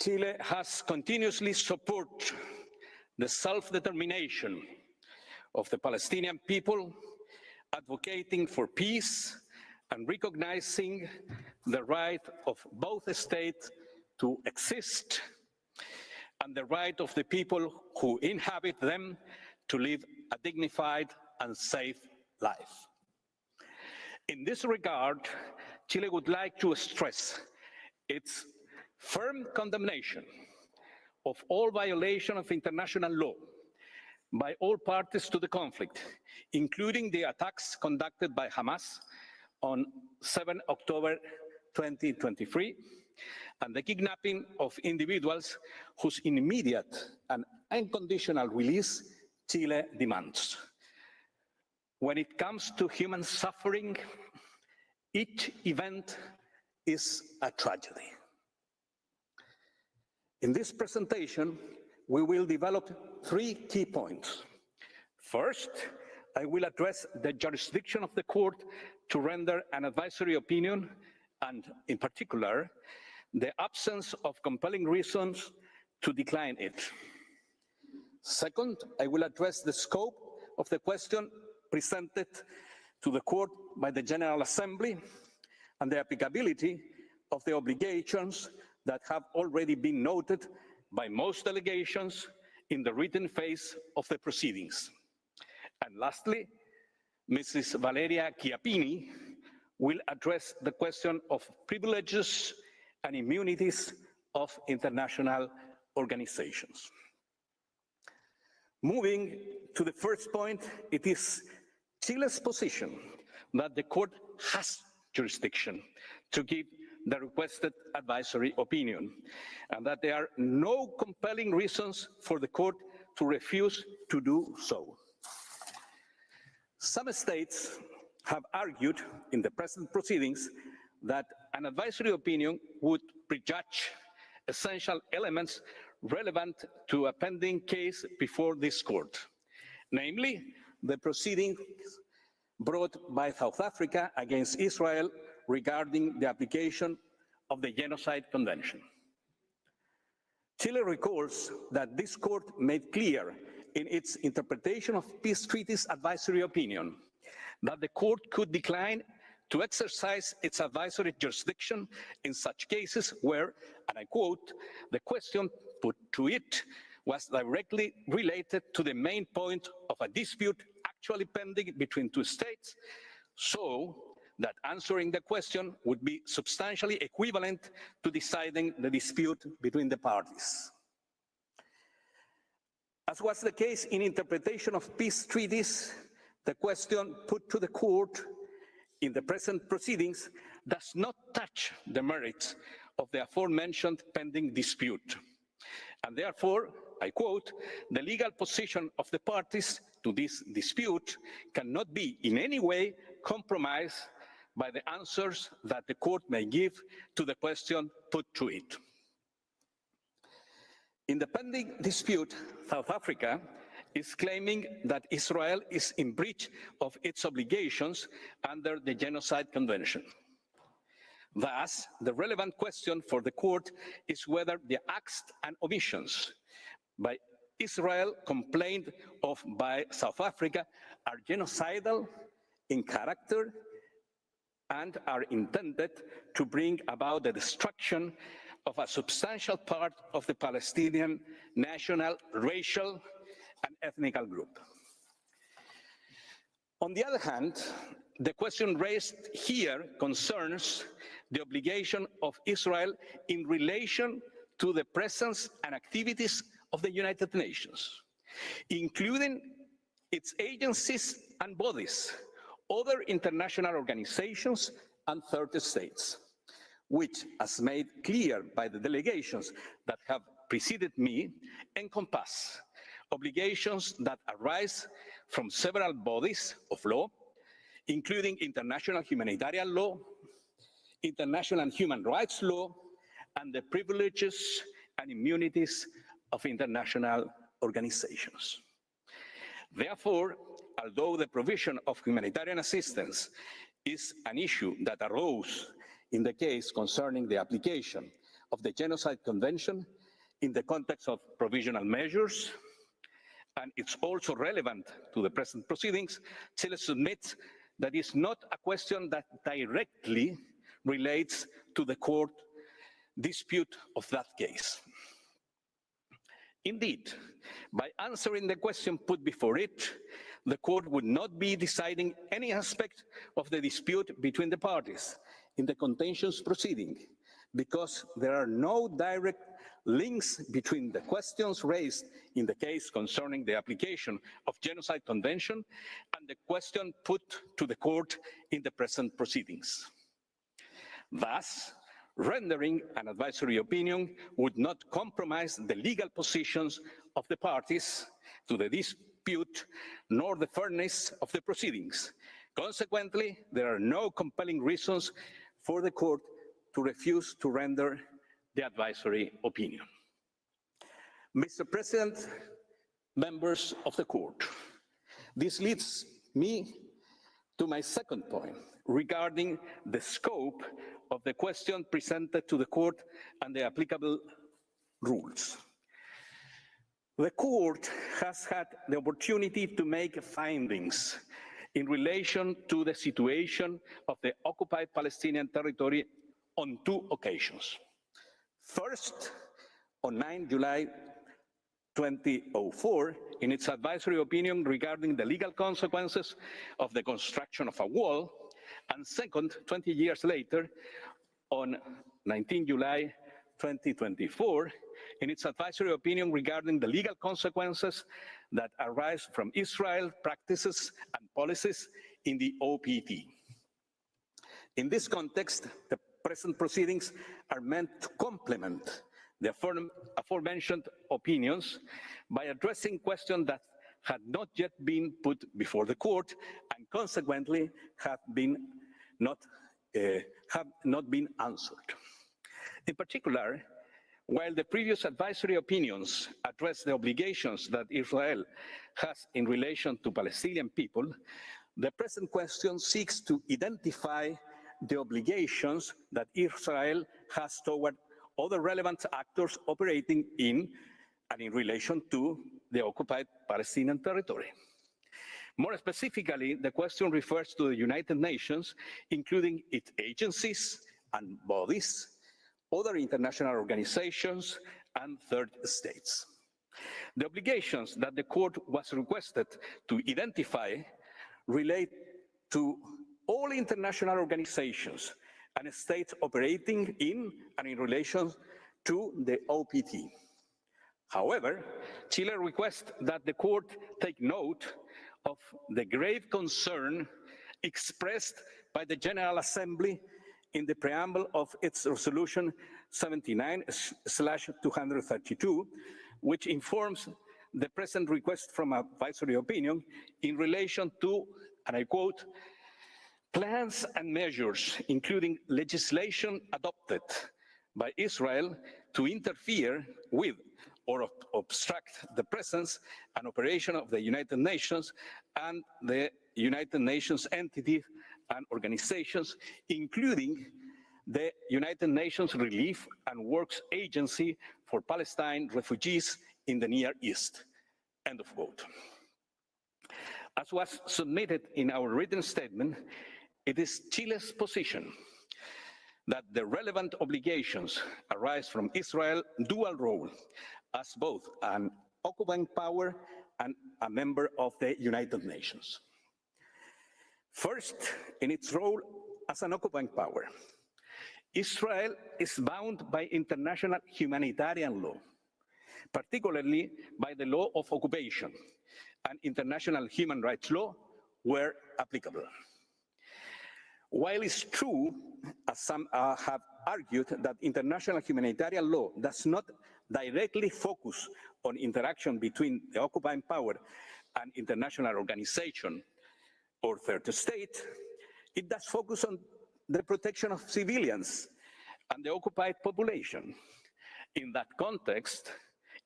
Chile has continuously supported the self-determination of the Palestinian people, advocating for peace and recognizing the right of both states to exist and the right of the people who inhabit them to live a dignified and safe life. In this regard, Chile would like to stress its firm condemnation of all violation of international law by all parties to the conflict, including the attacks conducted by Hamas on 7 October 2023, and the kidnapping of individuals whose immediate and unconditional release Chile demands. When it comes to human suffering, each event is a tragedy. In this presentation, we will develop 3 key points. First, I will address the jurisdiction of the court to render an advisory opinion and, in particular, the absence of compelling reasons to decline it. Second, I will address the scope of the question presented to the court by the General Assembly and the applicability of the obligations that have already been noted by most delegations in the written phase of the proceedings. And lastly, Mrs. Valeria Chiappini will address the question of privileges and immunities of international organizations. Moving to the first point, it is Chile's position that the court has jurisdiction to give the requested advisory opinion, and that there are no compelling reasons for the court to refuse to do so. Some states have argued in the present proceedings that an advisory opinion would prejudge essential elements relevant to a pending case before this court, namely the proceedings brought by South Africa against Israel regarding the application of the Genocide Convention. Chile recalls that this court made clear in its interpretation of peace treaties advisory opinion that the court could decline to exercise its advisory jurisdiction in such cases where, and I quote, the question put to it was directly related to the main point of a dispute actually pending between two states, so that answering the question would be substantially equivalent to deciding the dispute between the parties. As was the case in interpretation of peace treaties, the question put to the court in the present proceedings does not touch the merits of the aforementioned pending dispute. And therefore, I quote, the legal position of the parties to this dispute cannot be in any way compromised by the answers that the court may give to the question put to it. In the pending dispute, South Africa is claiming that Israel is in breach of its obligations under the Genocide Convention. Thus, the relevant question for the court is whether the acts and omissions by Israel complained of by South Africa are genocidal in character and are intended to bring about the destruction of a substantial part of the Palestinian national, racial, and ethnic group. On the other hand, the question raised here concerns the obligation of Israel in relation to the presence and activities of the United Nations, including its agencies and bodies, other international organizations, and third states, which, as made clear by the delegations that have preceded me, encompass obligations that arise from several bodies of law, including international humanitarian law, international human rights law, and the privileges and immunities of international organizations. Therefore, although the provision of humanitarian assistance is an issue that arose in the case concerning the application of the Genocide Convention in the context of provisional measures, and it's also relevant to the present proceedings, Chile submits that it's not a question that directly relates to the court dispute of that case. Indeed, by answering the question put before it, the court would not be deciding any aspect of the dispute between the parties in the contentious proceeding, because there are no direct links between the questions raised in the case concerning the application of Genocide Convention and the question put to the court in the present proceedings. Thus, rendering an advisory opinion would not compromise the legal positions of the parties to the dispute, nor the fairness of the proceedings. Consequently, there are no compelling reasons for the court to refuse to render the advisory opinion. Mr. President, members of the court, this leads me to my second point regarding the scope of the question presented to the court and the applicable rules. The court has had the opportunity to make findings in relation to the situation of the occupied Palestinian territory on two occasions. First, on 9 July 2004, in its advisory opinion regarding the legal consequences of the construction of a wall, and second, 20 years later, on 19 July 2024, in its advisory opinion regarding the legal consequences that arise from Israel's practices and policies in the OPT. In this context, the present proceedings are meant to complement the aforementioned opinions by addressing questions that had not yet been put before the court and consequently have not been answered. In particular, while the previous advisory opinions address the obligations that Israel has in relation to Palestinian people, the present question seeks to identify the obligations that Israel has toward other relevant actors operating in and in relation to the occupied Palestinian territory. More specifically, the question refers to the United Nations, including its agencies and bodies, other international organizations, and third states. The obligations that the court was requested to identify relate to all international organizations and states operating in and in relation to the OPT. However, Chile requests that the court take note of the grave concern expressed by the General Assembly in the preamble of its resolution 79/232, which informs the present request from advisory opinion in relation to, and I quote, plans and measures, including legislation adopted by Israel to interfere with or obstruct the presence and operation of the United Nations and the United Nations entities and organizations, including the United Nations Relief and Works Agency for Palestine refugees in the Near East, end of quote. As was submitted in our written statement, it is Chile's position that the relevant obligations arise from Israel's dual role as both an occupying power and a member of the United Nations. First, in its role as an occupying power, Israel is bound by international humanitarian law, particularly by the law of occupation and international human rights law where applicable. While it's true, as some have argued, that international humanitarian law does not directly focus on interaction between the occupying power and international organization or third state, it does focus on the protection of civilians and the occupied population. In that context,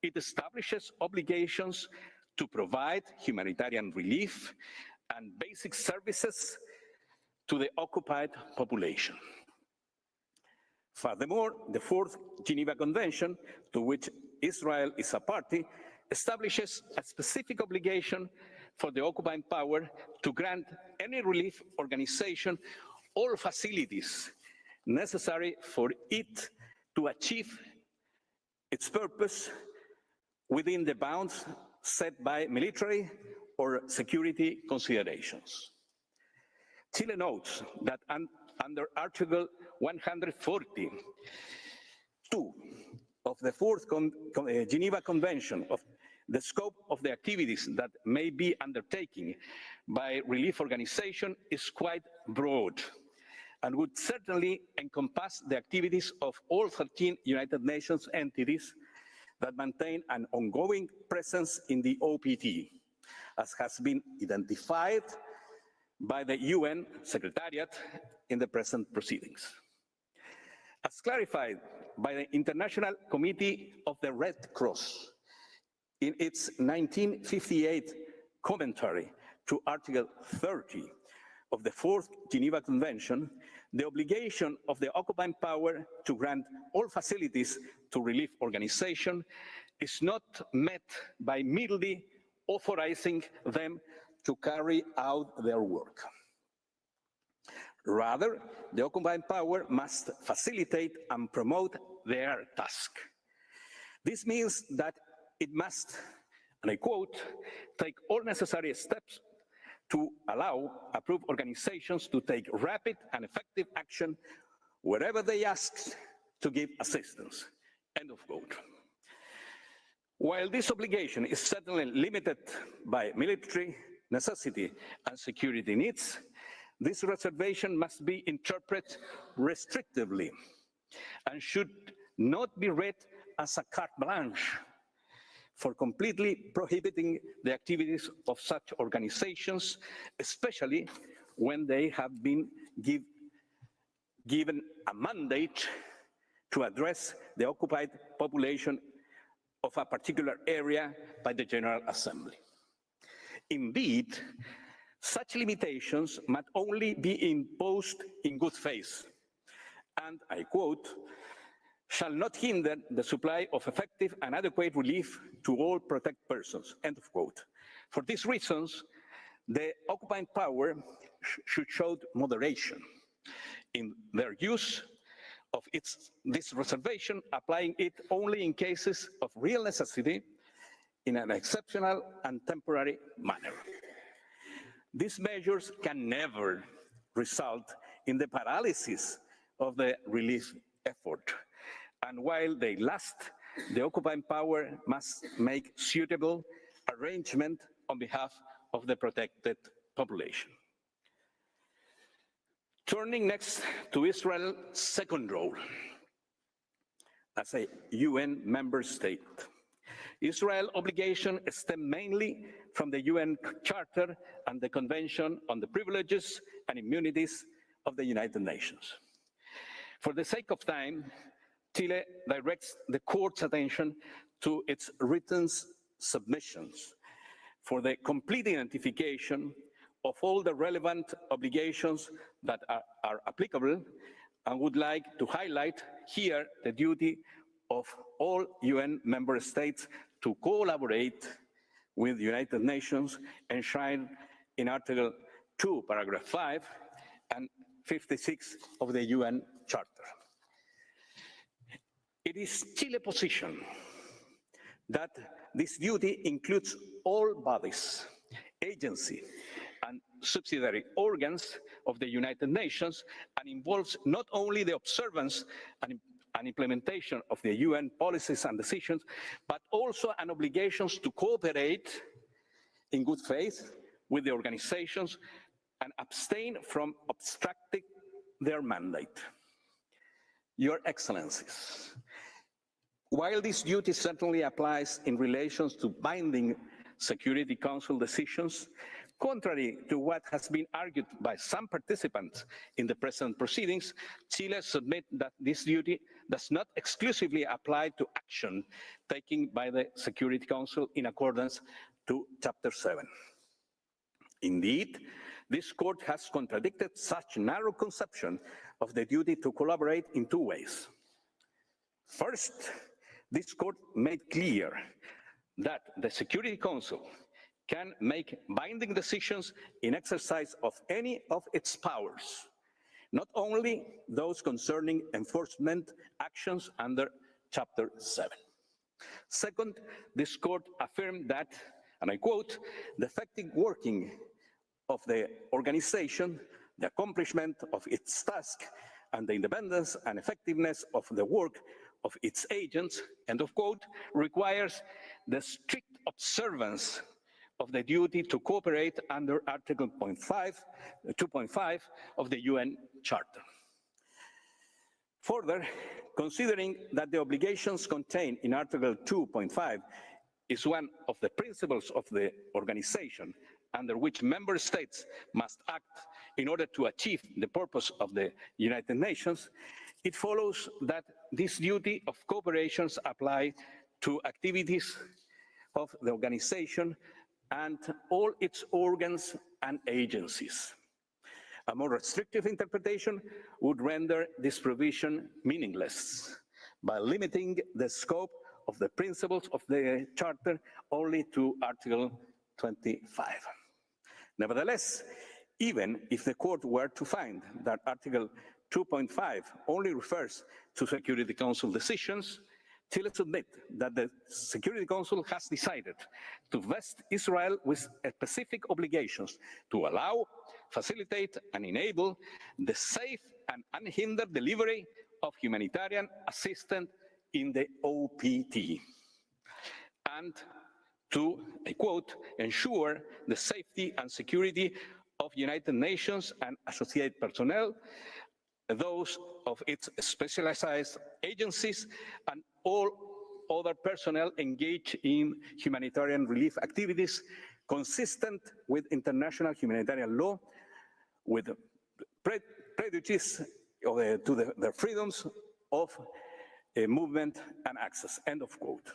it establishes obligations to provide humanitarian relief and basic services to the occupied population. Furthermore, the Fourth Geneva Convention, to which Israel is a party, establishes a specific obligation for the occupying power to grant any relief organization all facilities necessary for it to achieve its purpose within the bounds set by military or security considerations. Chile notes that under Article 142 of the Fourth Geneva Convention, of the scope of the activities that may be undertaken by relief organization is quite broad and would certainly encompass the activities of all 13 United Nations entities that maintain an ongoing presence in the OPT, as has been identified by the UN Secretariat in the present proceedings. As clarified by the International Committee of the Red Cross in its 1958 commentary to Article 30 of the Fourth Geneva Convention, the obligation of the occupying power to grant all facilities to relief organization is not met by merely authorizing them to carry out their work. Rather, the occupying power must facilitate and promote their task. This means that it must, and I quote, take all necessary steps to allow approved organizations to take rapid and effective action wherever they ask to give assistance, end of quote. While this obligation is certainly limited by military necessity and security needs, this reservation must be interpreted restrictively and should not be read as a carte blanche for completely prohibiting the activities of such organizations, especially when they have been given a mandate to address the occupied population of a particular area by the General Assembly. Indeed, such limitations must only be imposed in good faith, and I quote, shall not hinder the supply of effective and adequate relief to all protected persons, end of quote. For these reasons, the occupying power should show moderation in their use of this reservation, applying it only in cases of real necessity in an exceptional and temporary manner. These measures can never result in the paralysis of the relief effort. And while they last, the occupying power must make suitable arrangement on behalf of the protected population. Turning next to Israel's second role as a UN member state. Israel's obligation stem mainly from the UN Charter and the Convention on the Privileges and Immunities of the United Nations. For the sake of time, Chile directs the court's attention to its written submissions for the complete identification of all the relevant obligations that are applicable, and would like to highlight here the duty of all UN member states to collaborate with the United Nations enshrined in Article 2, Paragraph 5 and 56 of the UN Charter. It is Chile's position that this duty includes all bodies, agencies, and subsidiary organs of the United Nations, and involves not only the observance and implementation of the UN policies and decisions, but also an obligation to cooperate in good faith with the organizations and abstain from obstructing their mandate. Your Excellencies, while this duty certainly applies in relation to binding Security Council decisions, contrary to what has been argued by some participants in the present proceedings, Chile submits that this duty does not exclusively apply to action taken by the Security Council in accordance to Chapter 7. Indeed, this court has contradicted such narrow conception of the duty to collaborate in two ways. First, this court made clear that the Security Council can make binding decisions in exercise of any of its powers, not only those concerning enforcement actions under Chapter 7. Second, this court affirmed that, and I quote, the effective working of the organization, the accomplishment of its task, and the independence and effectiveness of the work of its agents, end of quote, requires the strict observance of the duty to cooperate under Article 2.5 of the UN Charter. Further, considering that the obligations contained in Article 2.5 is one of the principles of the organization under which member states must act in order to achieve the purpose of the United Nations, it follows that this duty of cooperation applies to activities of the organization and all its organs and agencies. A more restrictive interpretation would render this provision meaningless by limiting the scope of the principles of the Charter only to Article 25. Nevertheless, even if the court were to find that Article 2.5 only refers to Security Council decisions, Chile submits that the Security Council has decided to vest Israel with specific obligations to allow, facilitate, and enable the safe and unhindered delivery of humanitarian assistance in the OPT, and to, I quote, ensure the safety and security of United Nations and associated personnel, those of its specialized agencies, and all other personnel engaged in humanitarian relief activities consistent with international humanitarian law, with prejudice to the freedoms of movement and access, end of quote.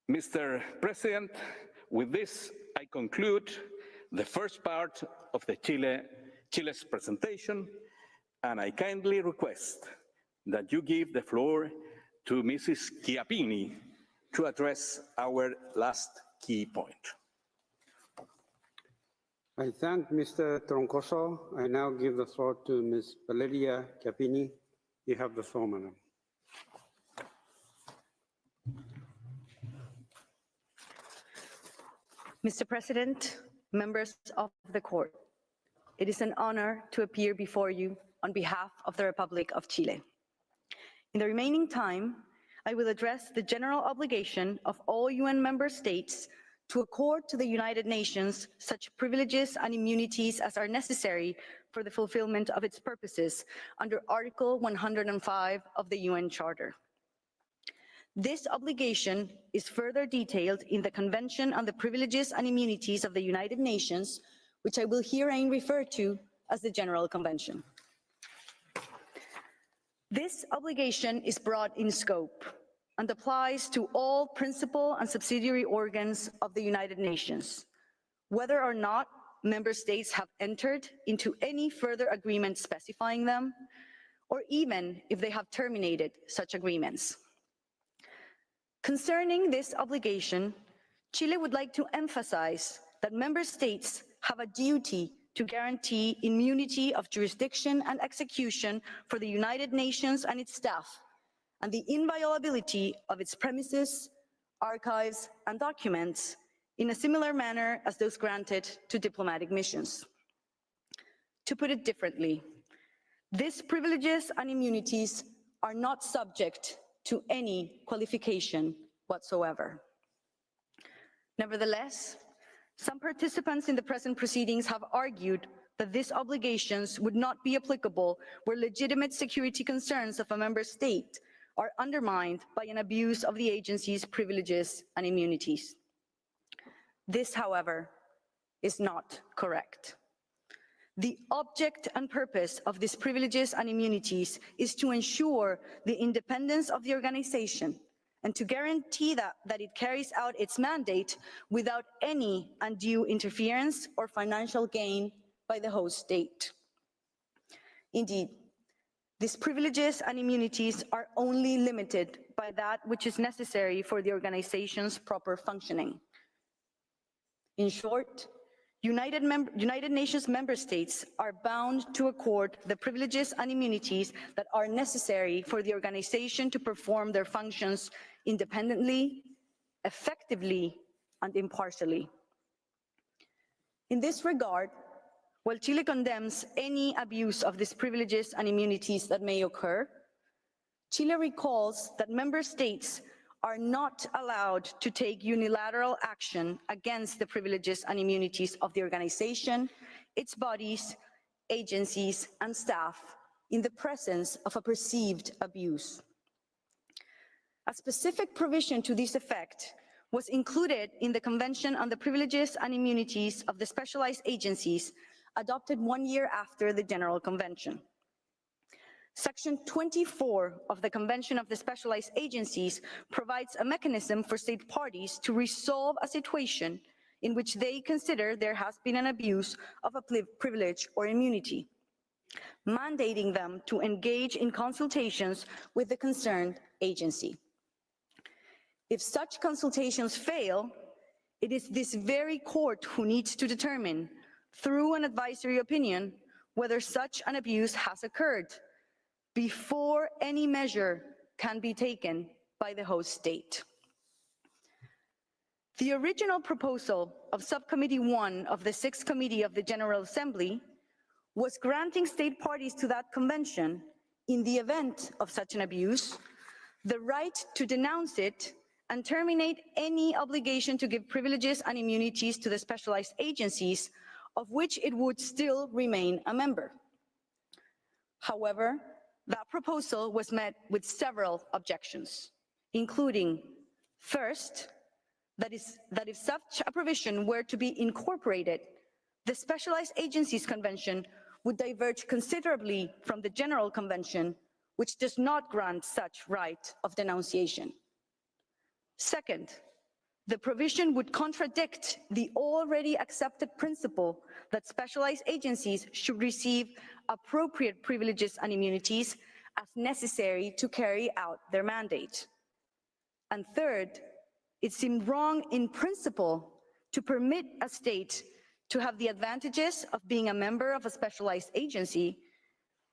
Mr. President, with this, I conclude the first part of the Chile's presentation, and I kindly request that you give the floor to Mrs. Chiappini to address our last key point.
I thank Mr. Troncoso. I now give the floor to Ms. Valeria Chiappini. You have the floor, madam.
Mr. President, members of the court, it is an honor to appear before you on behalf of the Republic of Chile. In the remaining time, I will address the general obligation of all UN member states to accord to the United Nations such privileges and immunities as are necessary for the fulfillment of its purposes under Article 105 of the UN Charter. This obligation is further detailed in the Convention on the Privileges and Immunities of the United Nations, which I will herein refer to as the General Convention. This obligation is broad in scope and applies to all principal and subsidiary organs of the United Nations, whether or not member states have entered into any further agreement specifying them, or even if they have terminated such agreements. Concerning this obligation, Chile would like to emphasize that member states have a duty to guarantee immunity of jurisdiction and execution for the United Nations and its staff, and the inviolability of its premises, archives, and documents in a similar manner as those granted to diplomatic missions. To put it differently, these privileges and immunities are not subject to any qualification whatsoever. Nevertheless, some participants in the present proceedings have argued that these obligations would not be applicable where legitimate security concerns of a member state are undermined by an abuse of the agency's privileges and immunities. This, however, is not correct. The object and purpose of these privileges and immunities is to ensure the independence of the organization and to guarantee that it carries out its mandate without any undue interference or financial gain by the host state. Indeed, these privileges and immunities are only limited by that which is necessary for the organization's proper functioning. In short, United Nations member states are bound to accord the privileges and immunities that are necessary for the organization to perform their functions independently, effectively, and impartially. In this regard, while Chile condemns any abuse of these privileges and immunities that may occur, Chile recalls that member states are not allowed to take unilateral action against the privileges and immunities of the organization, its bodies, agencies, and staff in the presence of a perceived abuse. A specific provision to this effect was included in the Convention on the Privileges and Immunities of the Specialized Agencies, adopted 1 year after the General Convention. Section 24 of the Convention of the Specialized Agencies provides a mechanism for state parties to resolve a situation in which they consider there has been an abuse of a privilege or immunity, mandating them to engage in consultations with the concerned agency. If such consultations fail, it is this very court who needs to determine, through an advisory opinion, whether such an abuse has occurred before any measure can be taken by the host state. The original proposal of Subcommittee 1 of the 6th Committee of the General Assembly was granting state parties to that convention, in the event of such an abuse, the right to denounce it and terminate any obligation to give privileges and immunities to the specialized agencies of which it would still remain a member. However, that proposal was met with several objections, including, first, that if such a provision were to be incorporated, the Specialized Agencies Convention would diverge considerably from the General Convention, which does not grant such right of denunciation. Second, The provision would contradict the already accepted principle that specialized agencies should receive appropriate privileges and immunities as necessary to carry out their mandate. And third, it seemed wrong in principle to permit a state to have the advantages of being a member of a specialized agency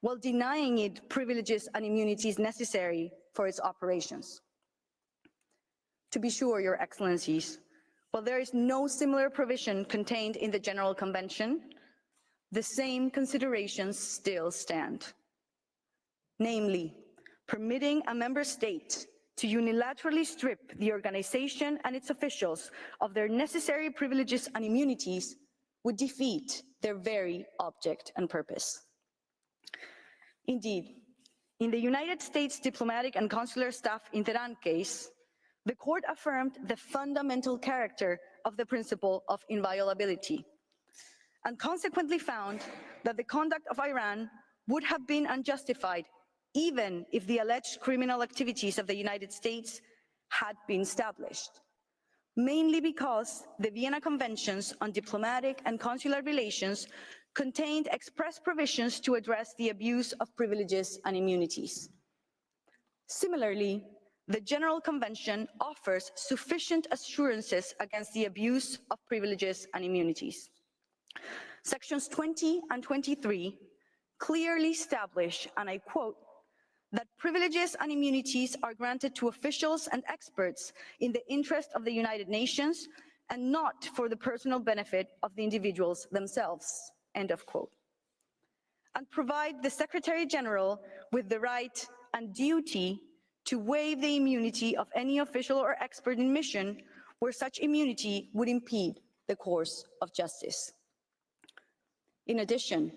while denying it privileges and immunities necessary for its operations. To be sure, Your Excellencies, while there is no similar provision contained in the General Convention, the same considerations still stand. Namely, permitting a member state to unilaterally strip the organization and its officials of their necessary privileges and immunities would defeat their very object and purpose. Indeed, in the United States Diplomatic and Consular Staff in Tehran case, the court affirmed the fundamental character of the principle of inviolability and consequently found that the conduct of Iran would have been unjustified even if the alleged criminal activities of the United States had been established, mainly because the Vienna Conventions on Diplomatic and Consular Relations contained express provisions to address the abuse of privileges and immunities. Similarly, the General Convention offers sufficient assurances against the abuse of privileges and immunities. Sections 20 and 23 clearly establish, and I quote, that privileges and immunities are granted to officials and experts in the interest of the United Nations and not for the personal benefit of the individuals themselves, end of quote. And provide the Secretary General with the right and duty to waive the immunity of any official or expert in mission where such immunity would impede the course of justice. In addition,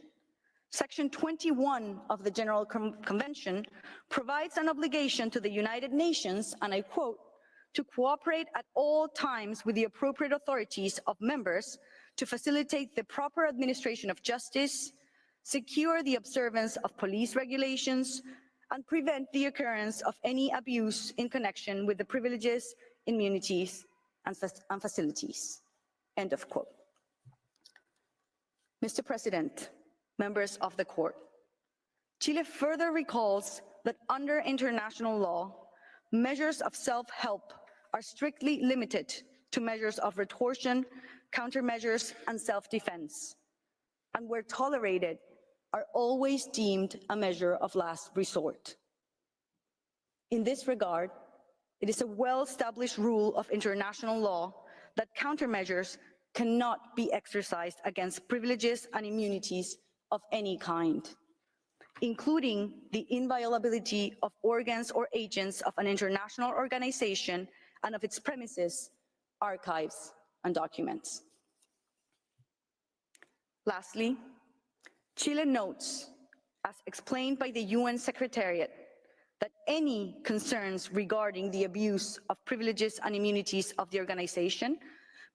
Section 21 of the General Convention provides an obligation to the United Nations, and I quote, to cooperate at all times with the appropriate authorities of members to facilitate the proper administration of justice, secure the observance of police regulations, and prevent the occurrence of any abuse in connection with the privileges, immunities, and facilities, end of quote. Mr. President, members of the court, Chile further recalls that under international law, measures of self-help are strictly limited to measures of retortion, countermeasures, and self-defense, and where tolerated, are always deemed a measure of last resort. In this regard, it is a well-established rule of international law that countermeasures cannot be exercised against privileges and immunities of any kind, including the inviolability of organs or agents of an international organization and of its premises, archives, and documents. Lastly, Chile notes, as explained by the UN Secretariat, that any concerns regarding the abuse of privileges and immunities of the organization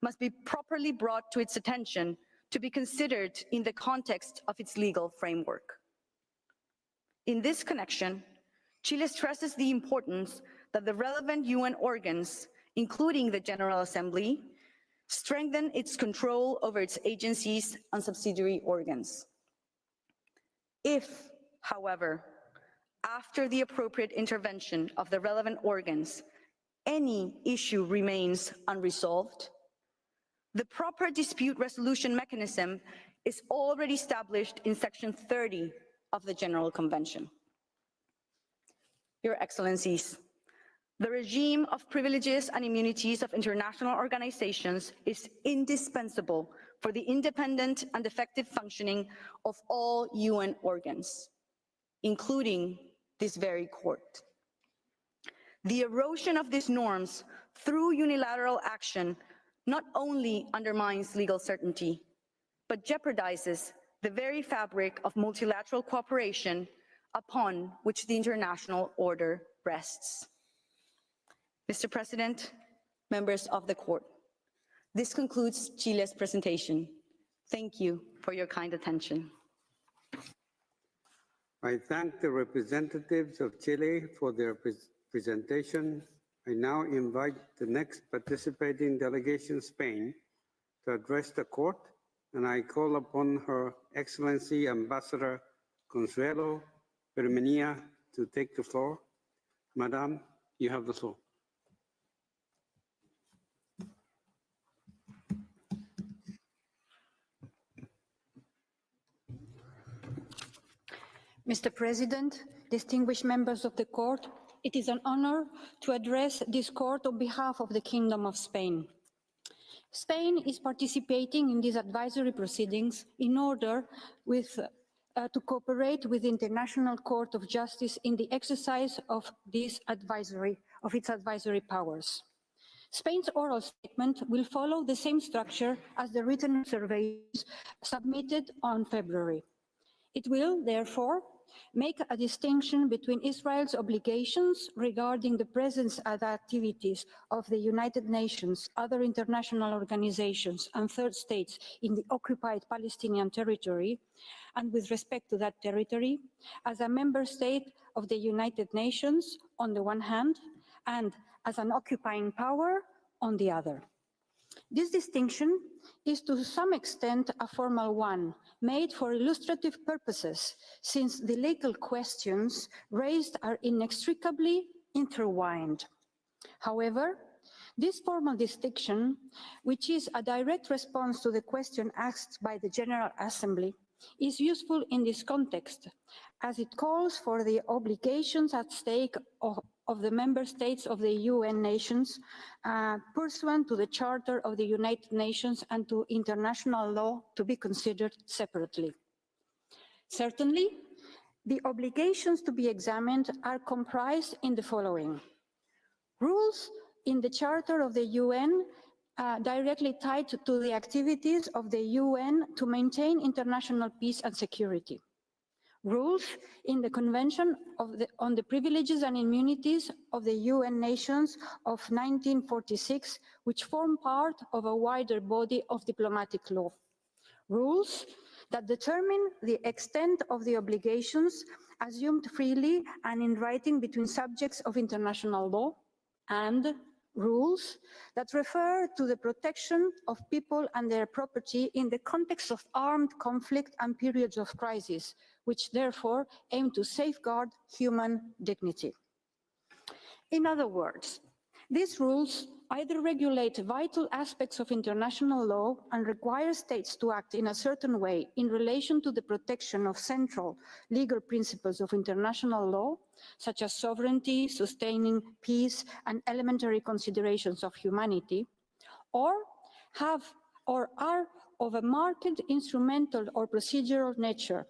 must be properly brought to its attention to be considered in the context of its legal framework. In this connection, Chile stresses the importance that the relevant UN organs, including the General Assembly, strengthen its control over its agencies and subsidiary organs. If, however, after the appropriate intervention of the relevant organs, any issue remains unresolved, the proper dispute resolution mechanism is already established in Section 30 of the General Convention. Your Excellencies, the regime of privileges and immunities of international organizations is indispensable for the independent and effective functioning of all UN organs, including this very court. The erosion of these norms through unilateral action not only undermines legal certainty, but jeopardizes the very fabric of multilateral cooperation upon which the international order rests. Mr. President, members of the court, this concludes Chile's presentation. Thank you for your kind attention.
I thank the representatives of Chile for their presentation. I now invite the next participating delegation, Spain, to address the court, and I call upon Her Excellency Ambassador Consuelo Permenia to take the floor. Madam, you have the floor.
Mr. President, distinguished members of the court, it is an honor to address this court on behalf of the Kingdom of Spain. Spain is participating in these advisory proceedings in order to cooperate with the International Court of Justice in the exercise of its advisory powers. Spain's oral statement will follow the same structure as the written observations submitted on February. It will, therefore, make a distinction between Israel's obligations regarding the presence and activities of the United Nations, other international organizations, and third states in the occupied Palestinian territory, and with respect to that territory, as a member state of the United Nations on the one hand, and as an occupying power on the other. This distinction is to some extent a formal one, made for illustrative purposes, since the legal questions raised are inextricably intertwined. However, this formal distinction, which is a direct response to the question asked by the General Assembly, is useful in this context, as it calls for the obligations at stake of the member states of the UN nations pursuant to the Charter of the United Nations and to international law to be considered separately. Certainly, the obligations to be examined are comprised in the following: rules in the Charter of the UN directly tied to the activities of the UN to maintain international peace and security. Rules in the Convention on the Privileges and Immunities of the UN Nations of 1946, which form part of a wider body of diplomatic law. Rules that determine the extent of the obligations assumed freely and in writing between subjects of international law, and rules that refer to the protection of people and their property in the context of armed conflict and periods of crisis, which therefore aim to safeguard human dignity. In other words, these rules either regulate vital aspects of international law and require states to act in a certain way in relation to the protection of central legal principles of international law, such as sovereignty, sustaining peace, and elementary considerations of humanity, or are of a marked instrumental or procedural nature,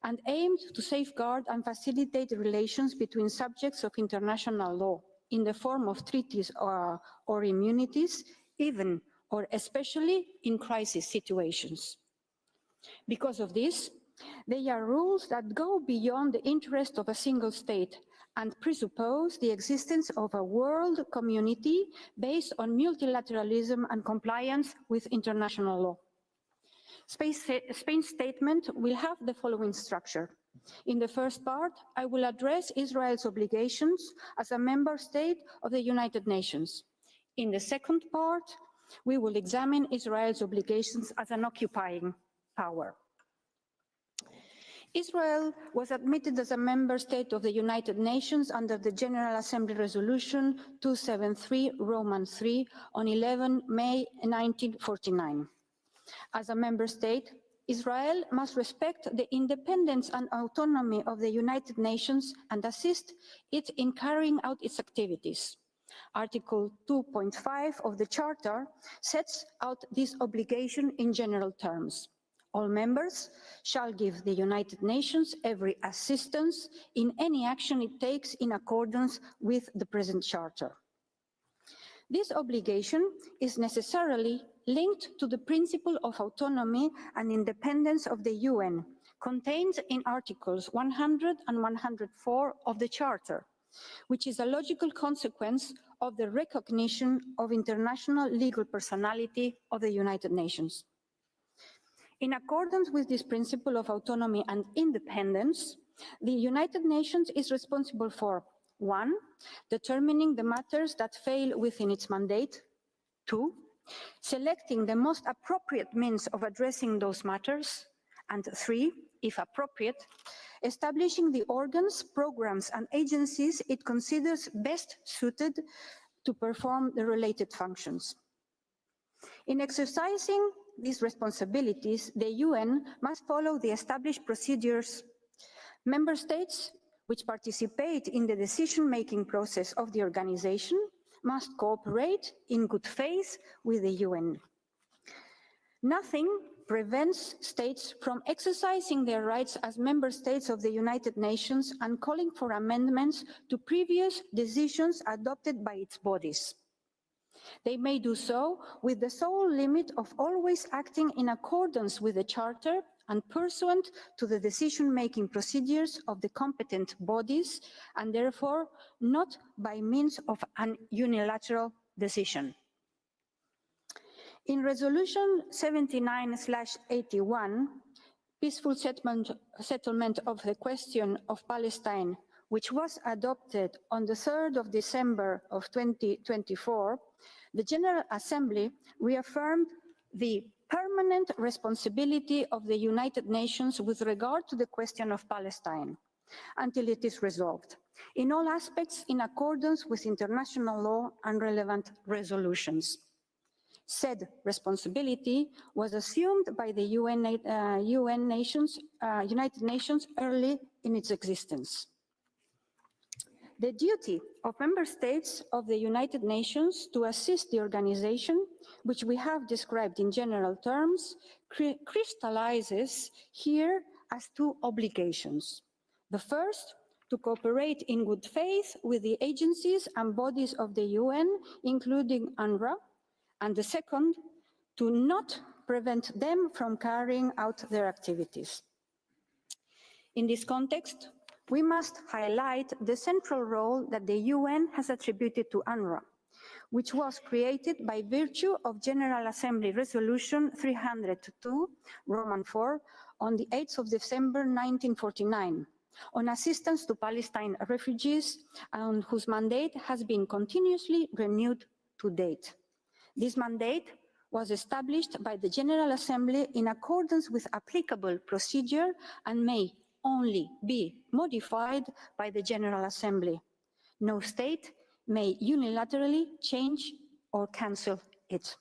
and aimed to safeguard and facilitate relations between subjects of international law in the form of treaties or immunities, even or especially in crisis situations. Because of this, they are rules that go beyond the interest of a single state and presuppose the existence of a world community based on multilateralism and compliance with international law. Spain's statement will have the following structure. In the first part, I will address Israel's obligations as a member state of the United Nations. In the second part, we will examine Israel's obligations as an occupying power. Israel was admitted as a member state of the United Nations under the General Assembly Resolution 273 Roman 3 on 11 May 1949. As a member state, Israel must respect the independence and autonomy of the United Nations and assist it in carrying out its activities. Article 2.5 of the Charter sets out this obligation in general terms. All members shall give the United Nations every assistance in any action it takes in accordance with the present Charter. This obligation is necessarily linked to the principle of autonomy and independence of the UN, contained in Articles 100 and 104 of the Charter, which is a logical consequence of the recognition of international legal personality of the United Nations. In accordance with this principle of autonomy and independence, the United Nations is responsible for 1, determining the matters that fail within its mandate. 2, selecting the most appropriate means of addressing those matters. And 3, if appropriate, establishing the organs, programs, and agencies it considers best suited to perform the related functions. In exercising these responsibilities, the UN must follow the established procedures. Member states which participate in the decision-making process of the organization must cooperate in good faith with the UN. Nothing prevents states from exercising their rights as member states of the United Nations and calling for amendments to previous decisions adopted by its bodies. They may do so with the sole limit of always acting in accordance with the Charter and pursuant to the decision-making procedures of the competent bodies, and therefore not by means of an unilateral decision. In Resolution 79/81, Peaceful Settlement of the Question of Palestine, which was adopted on the 3rd of December of 2024, the General Assembly reaffirmed the permanent responsibility of the United Nations with regard to the question of Palestine until it is resolved, in all aspects in accordance with international law and relevant resolutions. Said responsibility was assumed by the United Nations early in its existence. The duty of member states of the United Nations to assist the organization, which we have described in general terms, crystallizes here as two obligations. The first, to cooperate in good faith with the agencies and bodies of the UN, including UNRWA, and the second, to not prevent them from carrying out their activities. In this context, we must highlight the central role that the UN has attributed to UNRWA, which was created by virtue of General Assembly Resolution 302, Roman IV, on the 8th of December 1949, on assistance to Palestine refugees, and whose mandate has been continuously renewed to date. This mandate was established by the General Assembly in accordance with applicable procedure and may only be modified by the General Assembly. No state may unilaterally change or cancel it.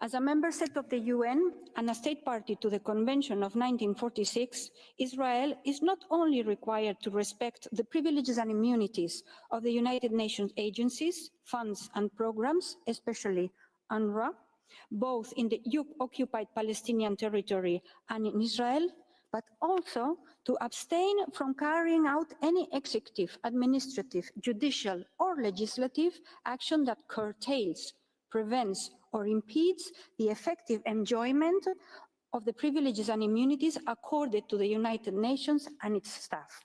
As a member state of the UN and a state party to the Convention of 1946, Israel is not only required to respect the privileges and immunities of the United Nations agencies, funds and programs, especially UNRWA, both in the occupied Palestinian territory and in Israel, but also to abstain from carrying out any executive, administrative, judicial or legislative action that curtails, prevents or impedes the effective enjoyment of the privileges and immunities accorded to the United Nations and its staff.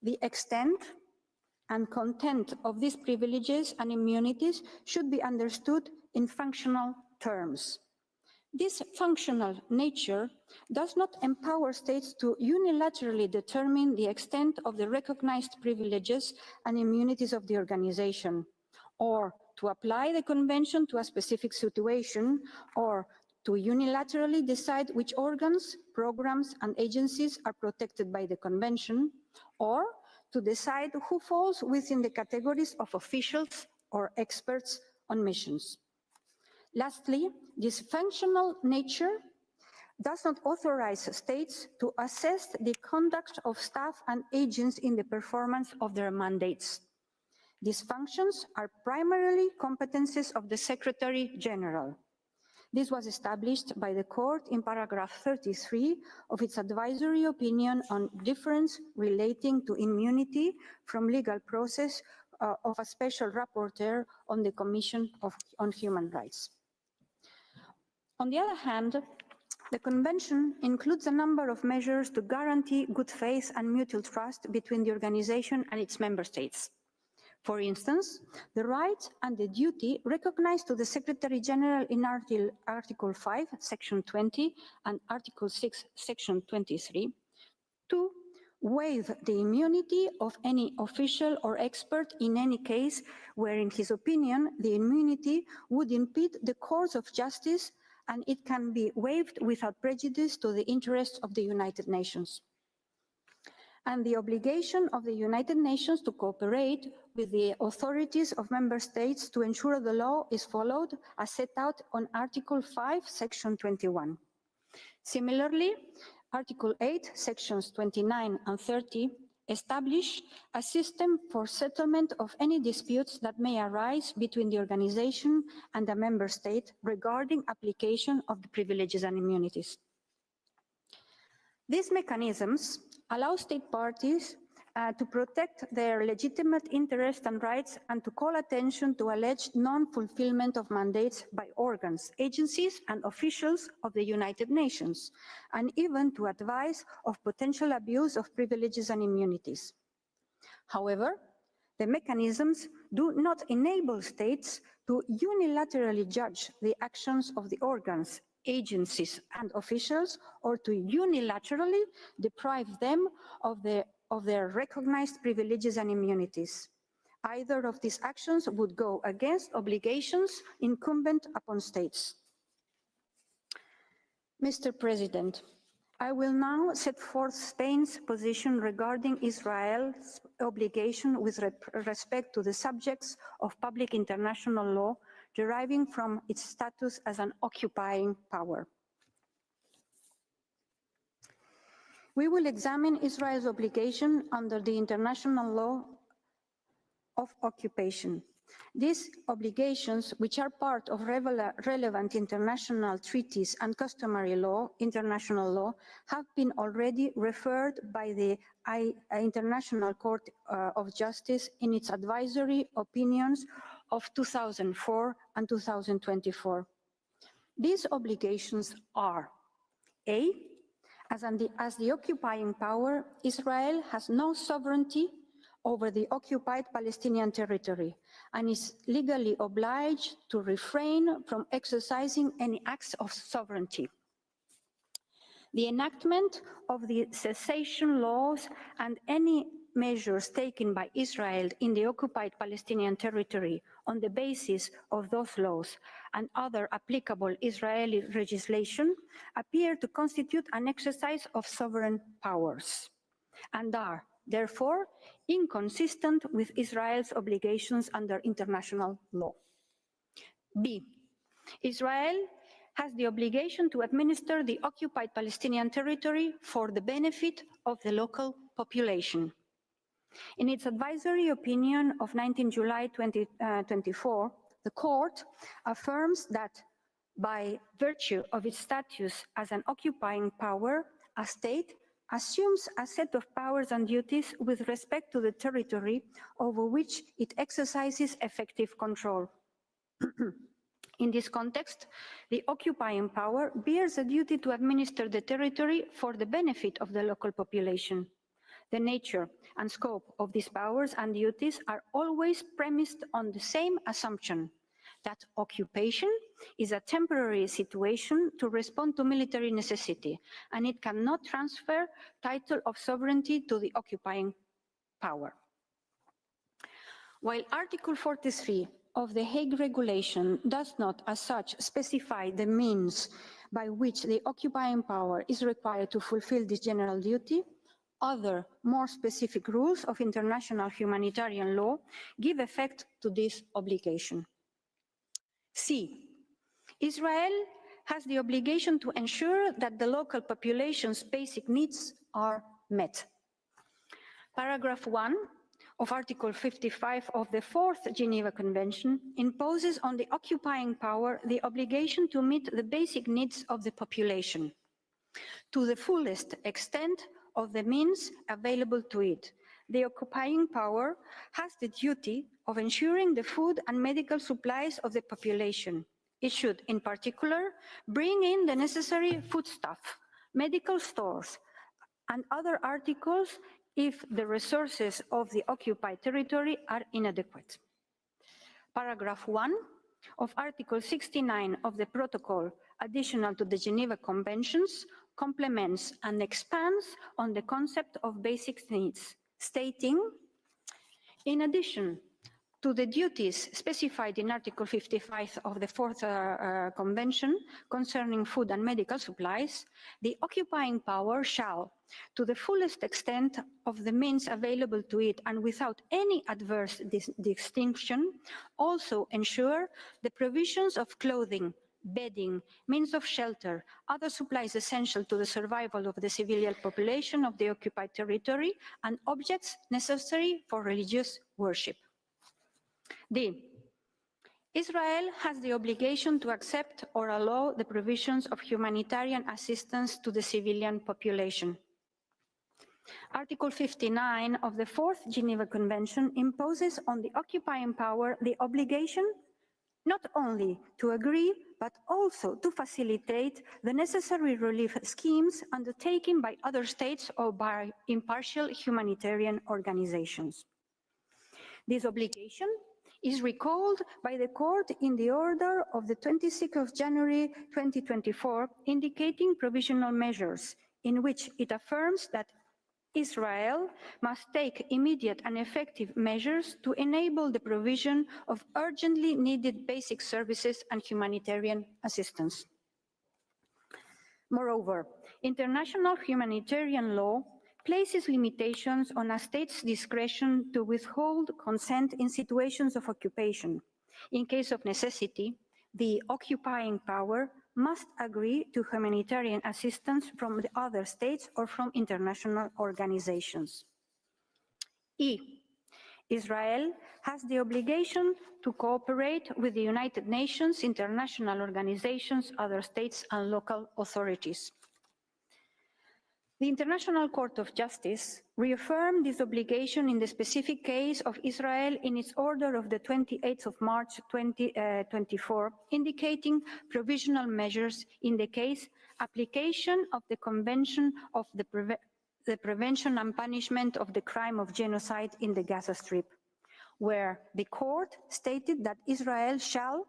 The extent and content of these privileges and immunities should be understood in functional terms. This functional nature does not empower states to unilaterally determine the extent of the recognized privileges and immunities of the organization, or to apply the convention to a specific situation, or to unilaterally decide which organs, programs, and agencies are protected by the convention, or to decide who falls within the categories of officials or experts on missions. Lastly, this functional nature does not authorize states to assess the conduct of staff and agents in the performance of their mandates. These functions are primarily competences of the Secretary General. This was established by the Court in paragraph 33 of its advisory opinion on difference relating to immunity from legal process of a special rapporteur on the Commission on Human Rights. On the other hand, the Convention includes a number of measures to guarantee good faith and mutual trust between the organization and its member states. For instance, the right and the duty recognized to the Secretary General in Article 5, Section 20, and Article 6, Section 23, to waive the immunity of any official or expert in any case where, in his opinion, the immunity would impede the course of justice, and it can be waived without prejudice to the interests of the United Nations. And the obligation of the United Nations to cooperate with the authorities of member states to ensure the law is followed as set out on Article 5, Section 21. Similarly, Article 8, Sections 29 and 30 establish a system for settlement of any disputes that may arise between the organization and a member state regarding application of the privileges and immunities. These mechanisms allow state parties to protect their legitimate interests and rights and to call attention to alleged non-fulfillment of mandates by organs, agencies, and officials of the United Nations, and even to advise of potential abuse of privileges and immunities. However, the mechanisms do not enable states to unilaterally judge the actions of the organs, agencies, and officials, or to unilaterally deprive them of their recognized privileges and immunities. Either of these actions would go against obligations incumbent upon states. Mr. President, I will now set forth Spain's position regarding Israel's obligation with respect to the subjects of public international law deriving from its status as an occupying power. We will examine Israel's obligation under the international law of occupation. These obligations, which are part of relevant international treaties and customary law, international law, have been already referred by the International Court of Justice in its advisory opinions of 2004 and 2024. These obligations are: A, as the occupying power, Israel has no sovereignty over the occupied Palestinian territory and is legally obliged to refrain from exercising any acts of sovereignty. The enactment of the cessation laws and any measures taken by Israel in the occupied Palestinian territory on the basis of those laws and other applicable Israeli legislation appear to constitute an exercise of sovereign powers and are, therefore, inconsistent with Israel's obligations under international law. B, Israel has the obligation to administer the occupied Palestinian territory for the benefit of the local population. In its advisory opinion of 19 July 2024, the court affirms that by virtue of its status as an occupying power, a state assumes a set of powers and duties with respect to the territory over which it exercises effective control. In this context, the occupying power bears a duty to administer the territory for the benefit of the local population. The nature and scope of these powers and duties are always premised on the same assumption, that occupation is a temporary situation to respond to military necessity, and it cannot transfer title of sovereignty to the occupying power. While Article 43 of the Hague Regulation does not, as such, specify the means by which the occupying power is required to fulfill this general duty, other, more specific rules of international humanitarian law give effect to this obligation. C, Israel has the obligation to ensure that the local population's basic needs are met. Paragraph 1 of Article 55 of the Fourth Geneva Convention imposes on the occupying power the obligation to meet the basic needs of the population to the fullest extent of the means available to it. The occupying power has the duty of ensuring the food and medical supplies of the population. It should, in particular, bring in the necessary foodstuff, medical stores, and other articles if the resources of the occupied territory are inadequate. Paragraph 1 of Article 69 of the Protocol additional to the Geneva Conventions complements and expands on the concept of basic needs, stating, in addition to the duties specified in Article 55 of the Fourth Convention concerning food and medical supplies, the occupying power shall, to the fullest extent of the means available to it and without any adverse distinction, also ensure the provisions of clothing, bedding, means of shelter, other supplies essential to the survival of the civilian population of the occupied territory, and objects necessary for religious worship. D. Israel has the obligation to accept or allow the provisions of humanitarian assistance to the civilian population. Article 59 of the Fourth Geneva Convention imposes on the occupying power the obligation not only to agree, but also to facilitate the necessary relief schemes undertaken by other states or by impartial humanitarian organizations. This obligation is recalled by the court in the order of the 26th of January 2024, indicating provisional measures in which it affirms that Israel must take immediate and effective measures to enable the provision of urgently needed basic services and humanitarian assistance. Moreover, international humanitarian law places limitations on a state's discretion to withhold consent in situations of occupation. In case of necessity, the occupying power must agree to humanitarian assistance from the other states or from international organizations. E. Israel has the obligation to cooperate with the United Nations, international organizations, other states, and local authorities. The International Court of Justice reaffirmed this obligation in the specific case of Israel in its order of the 28th of March 2024, indicating provisional measures in the case application of the Convention of the Prevention and Punishment of the Crime of Genocide in the Gaza Strip, where the court stated that Israel shall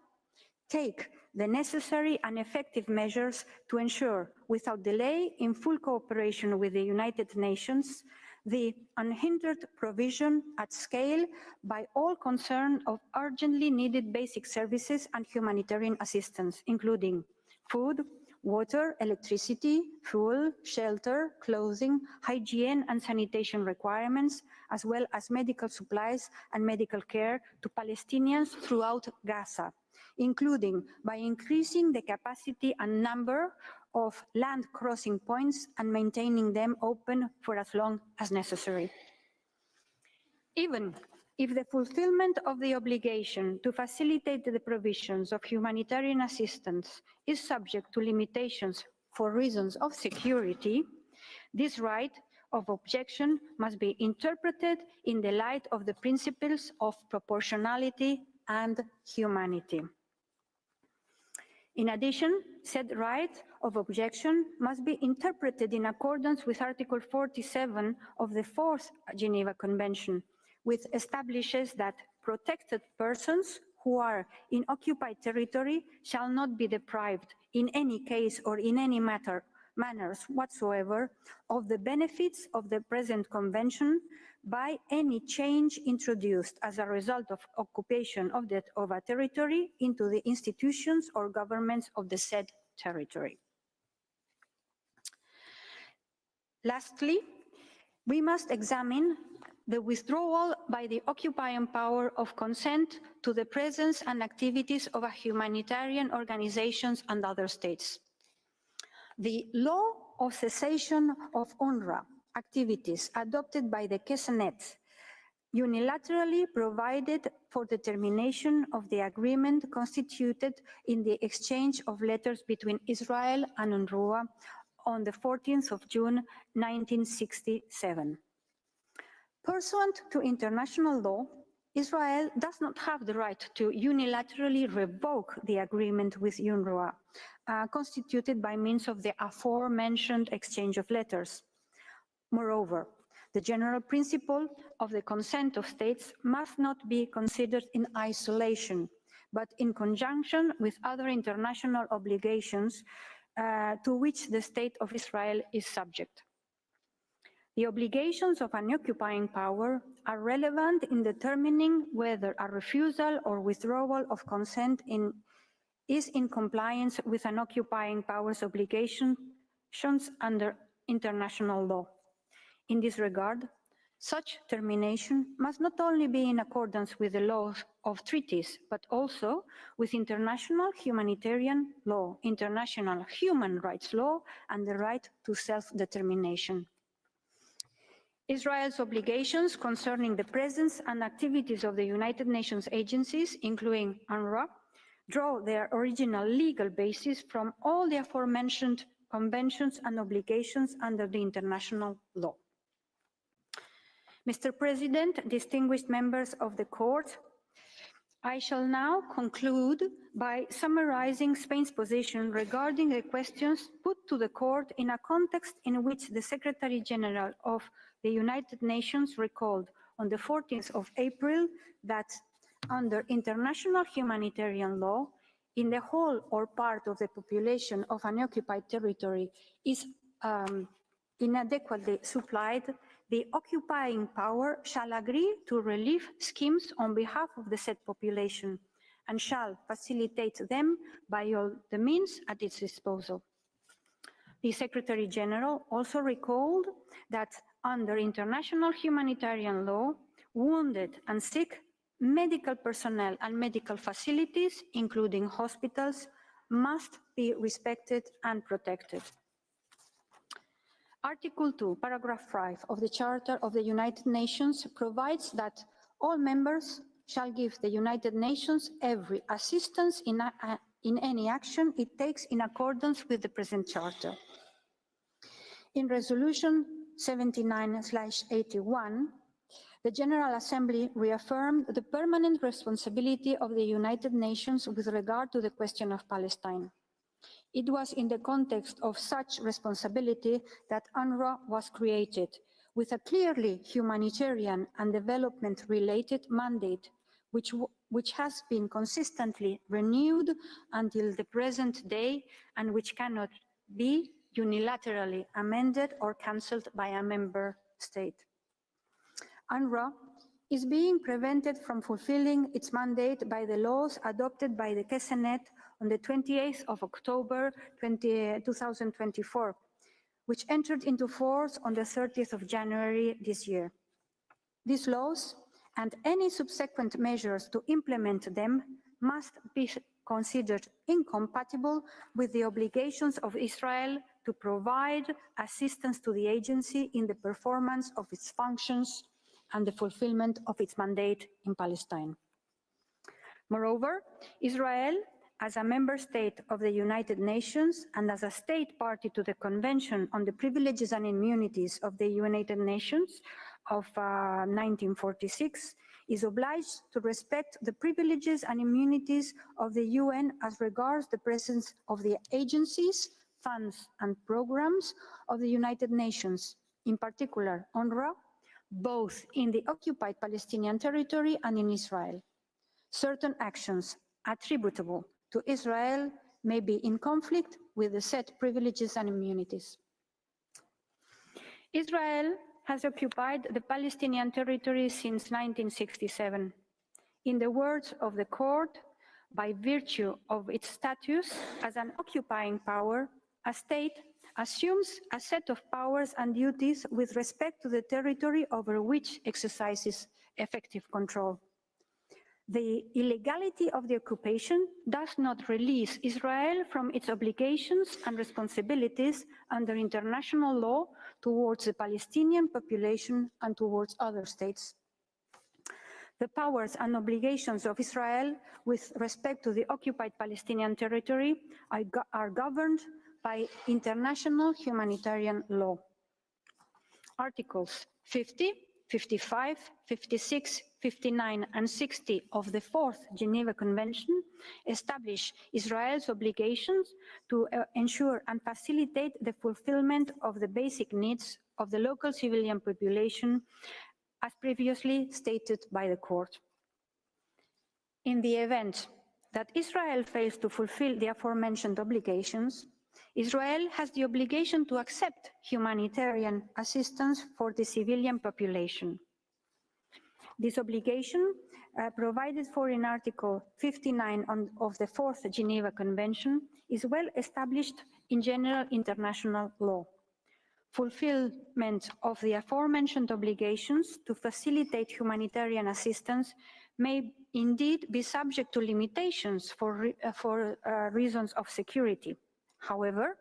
take the necessary and effective measures to ensure, without delay, in full cooperation with the United Nations, the unhindered provision at scale by all concerned of urgently needed basic services and humanitarian assistance, including food, water, electricity, fuel, shelter, clothing, hygiene and sanitation requirements, as well as medical supplies and medical care to Palestinians throughout Gaza, including by increasing the capacity and number of land crossing points and maintaining them open for as long as necessary. Even if the fulfillment of the obligation to facilitate the provisions of humanitarian assistance is subject to limitations for reasons of security, this right of objection must be interpreted in the light of the principles of proportionality and humanity. In addition, said right of objection must be interpreted in accordance with Article 47 of the Fourth Geneva Convention, which establishes that protected persons who are in occupied territory shall not be deprived in any case or in any manners whatsoever of the benefits of the present convention by any change introduced as a result of occupation of a territory into the institutions or governments of the said territory. Lastly, we must examine the withdrawal by the occupying power of consent to the presence and activities of humanitarian organizations and other states. The law of cessation of UNRWA activities adopted by the Knesset unilaterally provided for the termination of the agreement constituted in the exchange of letters between Israel and UNRWA on the 14th of June 1967. Pursuant to international law, Israel does not have the right to unilaterally revoke the agreement with UNRWA, constituted by means of the aforementioned exchange of letters. Moreover, the general principle of the consent of states must not be considered in isolation, but in conjunction with other international obligations to which the State of Israel is subject. The obligations of an occupying power are relevant in determining whether a refusal or withdrawal of consent is in compliance with an occupying power's obligations under international law. In this regard, such termination must not only be in accordance with the laws of treaties, but also with international humanitarian law, international human rights law, and the right to self-determination. Israel's obligations concerning the presence and activities of the United Nations agencies, including UNRWA, draw their original legal basis from all the aforementioned conventions and obligations under the international law. Mr. President, distinguished members of the Court, I shall now conclude by summarizing Spain's position regarding the questions put to the Court in a context in which the Secretary General of the United Nations recalled on the 14th of April that under international humanitarian law, in the whole or part of the population of an occupied territory is inadequately supplied, the occupying power shall agree to relief schemes on behalf of the said population and shall facilitate them by all the means at its disposal. The Secretary General also recalled that under international humanitarian law, wounded and sick medical personnel and medical facilities, including hospitals, must be respected and protected. Article 2, paragraph 5 of the Charter of the United Nations provides that all members shall give the United Nations every assistance in any action it takes in accordance with the present Charter. In Resolution 79/81, the General Assembly reaffirmed the permanent responsibility of the United Nations with regard to the question of Palestine. It was in the context of such responsibility that UNRWA was created, with a clearly humanitarian and development-related mandate, which has been consistently renewed until the present day and which cannot be unilaterally amended or cancelled by a member state. UNRWA is being prevented from fulfilling its mandate by the laws adopted by the Knesset on the 28th of October 2024, which entered into force on the 30th of January this year. These laws and any subsequent measures to implement them must be considered incompatible with the obligations of Israel to provide assistance to the agency in the performance of its functions and the fulfillment of its mandate in Palestine. Moreover, Israel, as a member state of the United Nations and as a state party to the Convention on the Privileges and Immunities of the United Nations of 1946, is obliged to respect the privileges and immunities of the UN as regards the presence of the agencies, funds and programs of the United Nations, in particular UNRWA, both in the occupied Palestinian territory and in Israel. Certain actions attributable to Israel may be in conflict with the said privileges and immunities. Israel has occupied the Palestinian territory since 1967. In the words of the court, by virtue of its status as an occupying power, a state assumes a set of powers and duties with respect to the territory over which exercises effective control. The illegality of the occupation does not release Israel from its obligations and responsibilities under international law towards the Palestinian population and towards other states. The powers and obligations of Israel with respect to the occupied Palestinian territory are governed by international humanitarian law. Articles 50, 55, 56, 59 and 60 of the Fourth Geneva Convention establish Israel's obligations to ensure and facilitate the fulfillment of the basic needs of the local civilian population, as previously stated by the court. In the event that Israel fails to fulfill the aforementioned obligations, Israel has the obligation to accept humanitarian assistance for the civilian population. This obligation, provided for in Article 59 of the Fourth Geneva Convention, is well established in general international law. Fulfillment of the aforementioned obligations to facilitate humanitarian assistance may indeed be subject to limitations for reasons of security. However,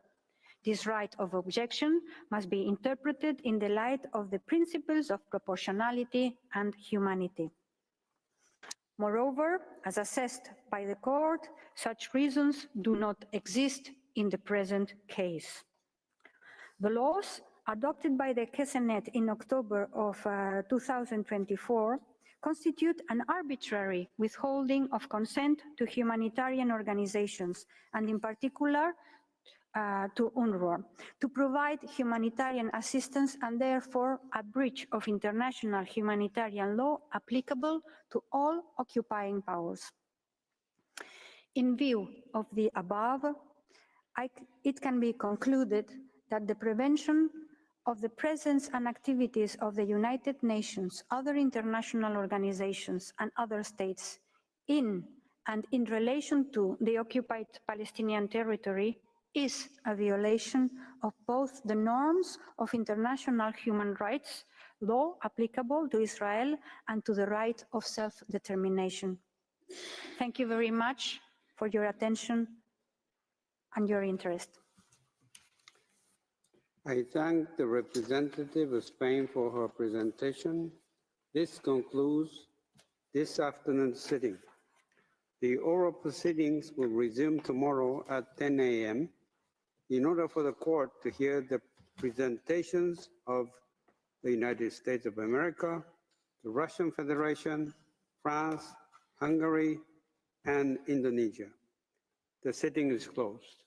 this right of objection must be interpreted in the light of the principles of proportionality and humanity. Moreover, as assessed by the court, such reasons do not exist in the present case. The laws adopted by the Knesset in October of 2024 constitute an arbitrary withholding of consent to humanitarian organizations, and in particular to UNRWA, to provide humanitarian assistance, and therefore a breach of international humanitarian law applicable to all occupying powers. In view of the above, it can be concluded that the prevention of the presence and activities of the United Nations, other international organizations, and other states in and in relation to the occupied Palestinian territory is a violation of both the norms of international human rights law applicable to Israel and to the right of self-determination. Thank you very much for your attention and your interest.
I thank the representative of Spain for her presentation. This concludes this afternoon's sitting. The oral proceedings will resume tomorrow at 10 a.m. in order for the court to hear the presentations of the United States of America, the Russian Federation, France, Hungary, and Indonesia. The sitting is closed.